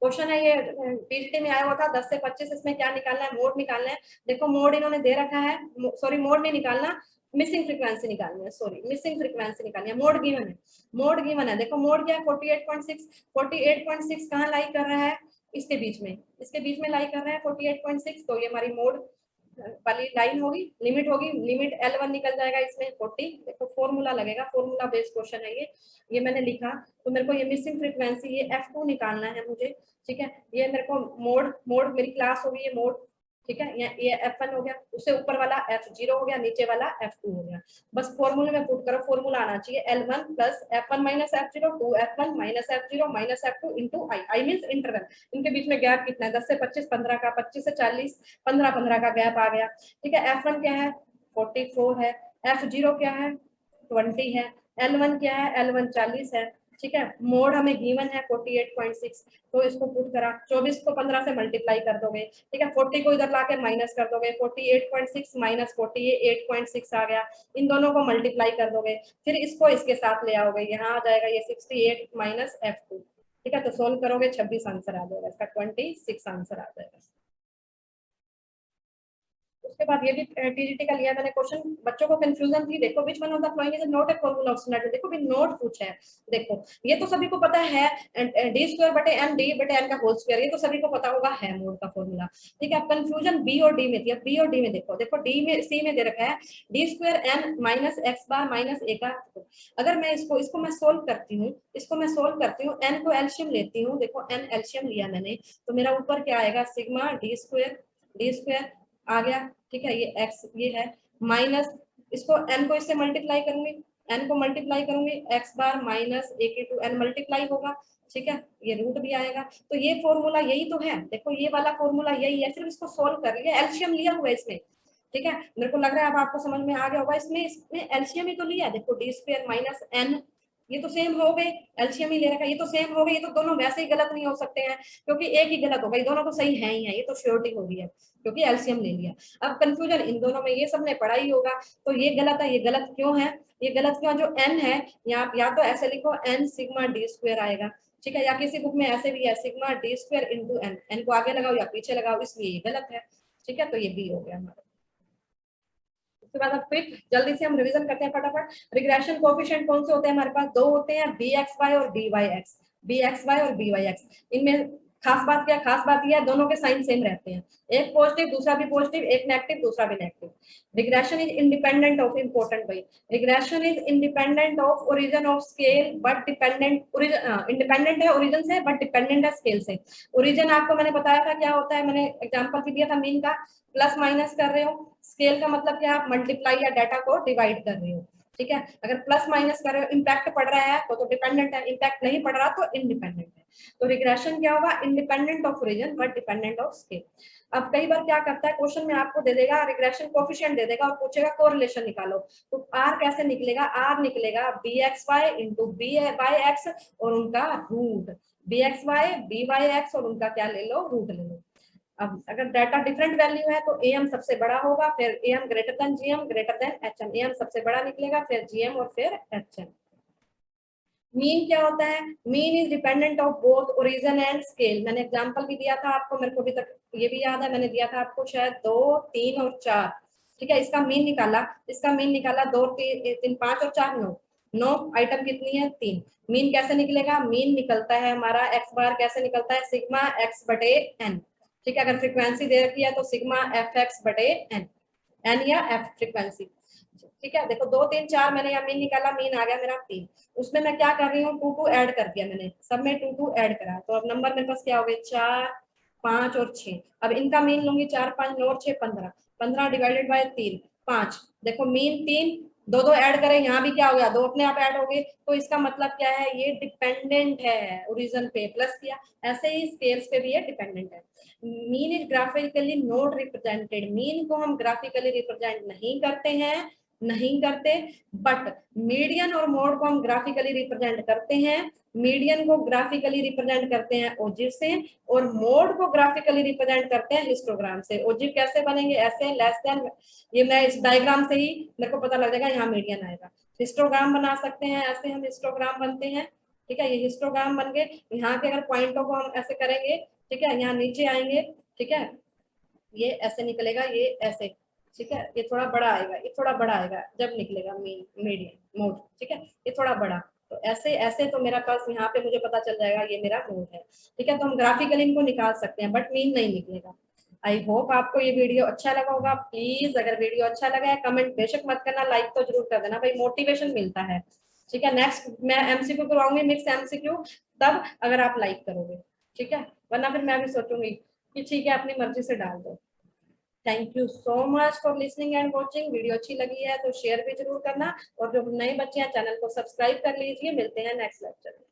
क्वेश्चन है ये पीजीटी में आया हुआ था 10 से 25, इसमें क्या निकालना है, मोड निकालना है। देखो मोड इन्होंने दे रखा है, सॉरी मोड नहीं निकालना, मिसिंग फ्रीक्वेंसी निकालनी है, सॉरी मिसिंग फ्रीक्वेंसी निकालनी है, मोड गिवन है, मोड गिवन है। देखो मोड क्या है 48.6, 48.6 कहाँ लाई कर रहा है, इसके बीच में, इसके बीच में लाई कर रहा है 48.6, तो ये हमारी मोड वाली लाइन होगी, लिमिट होगी, लिमिट L1 निकल जाएगा इसमें 40। देखो फॉर्मूला लगेगा, फॉर्मूला बेस्ड क्वेश्चन है ये मैंने लिखा, तो मेरे को ये मिसिंग फ्रीक्वेंसी ये F2 निकालना है मुझे। ठीक है, ये मेरे को मोड मोड मेरी क्लास होगी ये मोड। ठीक है, ये F1 हो गया, उससे ऊपर वाला F0 हो गया, नीचे वाला F2 हो गया। बस फॉर्मूले में पुट करो, फॉर्मूला आना चाहिए L1 plus F1 minus F0 2 F1 minus F0 minus F2 into I means interval, इनके बीच में गैप कितना है 10 से 25, 15 का, 25 से 40, 15 15 का गैप आ गया। ठीक है, F1 क्या है 44 है, F0 क्या है 20 है, L1 क्या है L1 40 है। ठीक है, मोड हमें गिवन है 48.6, तो इसको पुट करा, 24 को 15 से मल्टीप्लाई कर दोगे। ठीक है, 40 को इधर लाके माइनस कर दोगे, 48.6 माइनस 40 ये 8.6 आ गया, इन दोनों को मल्टीप्लाई कर दोगे, फिर इसको इसके साथ ले आओगे, यहाँ आ जाएगा ये 68 माइनस F2। ठीक है, तो सोल्व करोगे 26 आंसर आ जाएगा इसका, 26 आंसर आ जाएगा। उसके बाद ये भी टीजीटी का लिया मैंने क्वेश्चन, बच्चों को कंफ्यूजन थी, देखो which one of the following is not a formula of symmetry, देखो भी नोट पूछा है। देखो ये तो सभी को पता है, डी स्क्वायर बटे एन, डी बटे एन का होल स्क्वायर, ये तो सभी को पता होगा है मोड का फॉर्मूला। ठीक है, अब कंफ्यूजन बी और डी में थी, अब बी और डी में देखो, देखो डी में सी में दे रखा है d square n minus x bar minus a का, अगर मैं इसको मैं सोल्व करती हूँ, इसको मैं सोल्व करती हूँ, एन को एलशियम लेती हूँ, देखो एन एलशियम लिया मैंने, तो मेरा ऊपर क्या आएगा सिग्मा डी स्क्वायर आ गया। ठीक है, ये x ये है माइनस, इसको n को इससे मल्टीप्लाई करूंगी, n को मल्टीप्लाई करूंगी x बार माइनस a के 2 n मल्टीप्लाई होगा। ठीक है, ये रूट भी आएगा, तो ये फॉर्मूला यही तो है, देखो ये वाला फॉर्मूला यही है, सिर्फ इसको सोल्व कर लिया, एलसीएम लिया हुआ है इसमें। ठीक है, मेरे को लग रहा है अब आपको समझ में आ गया होगा, इसमें एलसीएम ही तो लिया है, देखो डी स्क्वायर माइनस एन ये तो सेम हो गए, एलसीएम ही ले रखा है, ये तो सेम हो गए, ये तो दोनों वैसे ही गलत नहीं हो सकते हैं क्योंकि एक ही गलत होगा, ये दोनों तो सही है ही है, ये तो श्योरिटी हो गई है क्योंकि एलसीएम ले लिया। अब कंफ्यूजन इन दोनों में, ये सबने पढ़ा ही होगा, तो ये गलत है, ये गलत क्यों है, ये गलत क्यों, जो एन है यहाँ या तो ऐसे लिखो एन सिग्मा डी स्क्वायर आएगा, ठीक है, या किसी बुक में ऐसे भी है sigma D square into N, N को आगे लगाओ या पीछे लगाओ, इसलिए ये गलत है, ठीक है, तो ये बी हो गया हमारा। उसके बाद अब क्विक जल्दी से हम रिवीजन करते हैं फटाफट। रिग्रेशन कोएफिशिएंट कौन से होते हैं हमारे पास, दो होते हैं, बी एक्स वाई और b y x, b x y और बी वाई एक्स। इनमें खास बात क्या, खास बात यह है दोनों के साइन सेम रहते हैं, एक पॉजिटिव दूसरा भी पॉजिटिव, एक नेगेटिव दूसरा भी negative. Regression is independent of, important भाई, regression is independent of origin of scale but dependent, independent है ओरिजिन से बट डिपेंडेंट है स्केल से। ओरिजिन आपको मैंने बताया था क्या होता है, मैंने एग्जांपल भी दिया था मीन का, प्लस माइनस कर रहे हो, स्केल का मतलब क्या, आप मल्टीप्लाई या डाटा को डिवाइड कर रहे हो, ठीक है, अगर प्लस माइनस कर रहे हो, इम्पैक्ट पड़ रहा है तो डिपेंडेंट है, इम्पैक्ट नहीं पड़ रहा तो इंडिपेंडेंट है। तो रिग्रेशन क्या होगा, independent of origin but dependent of scale. अब कई बार क्या करता है क्वेश्चन में आपको दे देगा रिग्रेशन कोएफिशिएंट दे देगा और पूछेगा कोरिलेशन निकालो, तो आर कैसे निकलेगा, आर निकलेगा b x y into b y x और उनका root, b x y b y x और उनका क्या ले लो, रूट ले लो। अब अगर डाटा डिफरेंट वैल्यू है तो एम सबसे बड़ा होगा, फिर M greater than GM greater than HM, M सबसे बड़ा निकलेगा, फिर जीएम और फिर एचएम। मीन क्या होता है, mean is dependent of both origin and scale, मैंने एग्जांपल भी दिया था आपको, मेरे को अभी तक ये भी याद है, मैंने दिया था आपको शायद 2 3 और 4, ठीक है, इसका मीन निकाला, इसका मीन निकाला 2 3 5 और 4 9, 9 आइटम कितनी है 3। मीन कैसे निकलेगा, मीन निकलता है हमारा एक्स बार कैसे निकलता है, सिग्मा एक्स बटे एन, ठीक है, अगर फ्रीक्वेंसी दे रखी है तो सिग्मा एफ एक्स बटे एन, एन या एफ फ्रीक्वेंसी, ठीक है। देखो 2 3 4 मैंने यहाँ मीन निकाला, मीन आ गया मेरा 3, उसमें मैं क्या कर रही हूँ 2 2 ऐड कर दिया मैंने, सब में 2 2 ऐड करा, तो अब नंबर मेरे पास क्या हो गए 4 5 और 6। अब इनका मीन लूंगी 4 5 9 और 6 15, 15 डिवाइडेड बाय 3 5, देखो मीन 3, 2 2 ऐड करें, यहाँ भी क्या हो गया 2 अपने आप ऐड हो गए, तो इसका मतलब क्या है, ये डिपेंडेंट है ओरिजिन पे, प्लस किया, ऐसे ही स्केल्स पे भी ये डिपेंडेंट है। Mean is graphically not represented, mean को हम ग्राफिकली रिप्रेजेंट नहीं करते हैं, नहीं करते, बट मीडियन और मोड को हम ग्राफिकली रिप्रेजेंट करते हैं, मीडियन को ग्राफिकली रिप्रेजेंट करते हैं ओजिव से और मोड को ग्राफिकली रिप्रेजेंट करते हैं हिस्टोग्राम से। ओजिव कैसे बनेंगे, ऐसे लेस देन, ये मैं इस डायग्राम से ही मेरे को पता लग जाएगा यहाँ मीडियन आएगा। हिस्टोग्राम बना सकते हैं, ऐसे हम हिस्टोग्राम बनते हैं, ठीक है, ये हिस्टोग्राम बन गए, यहाँ के अगर पॉइंटों को हम ऐसे करेंगे, ठीक है, यहाँ नीचे आएंगे, ठीक है, ये ऐसे निकलेगा, ये ऐसे, ठीक है, ये थोड़ा बड़ा आएगा, ये थोड़ा बड़ा आएगा जब निकलेगा मीडियम मोड, ठीक है, ये थोड़ा बड़ा, तो ऐसे ऐसे तो मेरा पास यहाँ पे मुझे पता चल जाएगा ये मेरा मोड है, ठीक है, तो हम ग्राफिकली इनको निकाल सकते हैं बट मीन नहीं निकलेगा। आई होप आपको ये वीडियो अच्छा लगा होगा, प्लीज अगर वीडियो अच्छा लगा है कमेंट बेशक मत करना, लाइक तो जरूर कर देना भाई, मोटिवेशन मिलता है, ठीक है। नेक्स्ट मैं एमसीक्यू करवाऊंगी, मिक्स एमसीक्यू, तब अगर आप लाइक करोगे, ठीक है, वरना फिर मैं भी सोचूंगी कि ठीक है अपनी मर्जी से डाल दो। Thank you so much for listening and watching, video अच्छी लगी है तो शेयर भी जरूर करना, और जो नए बच्चे हैं चैनल को सब्सक्राइब कर लीजिए, मिलते हैं नेक्स्ट लेक्चर में।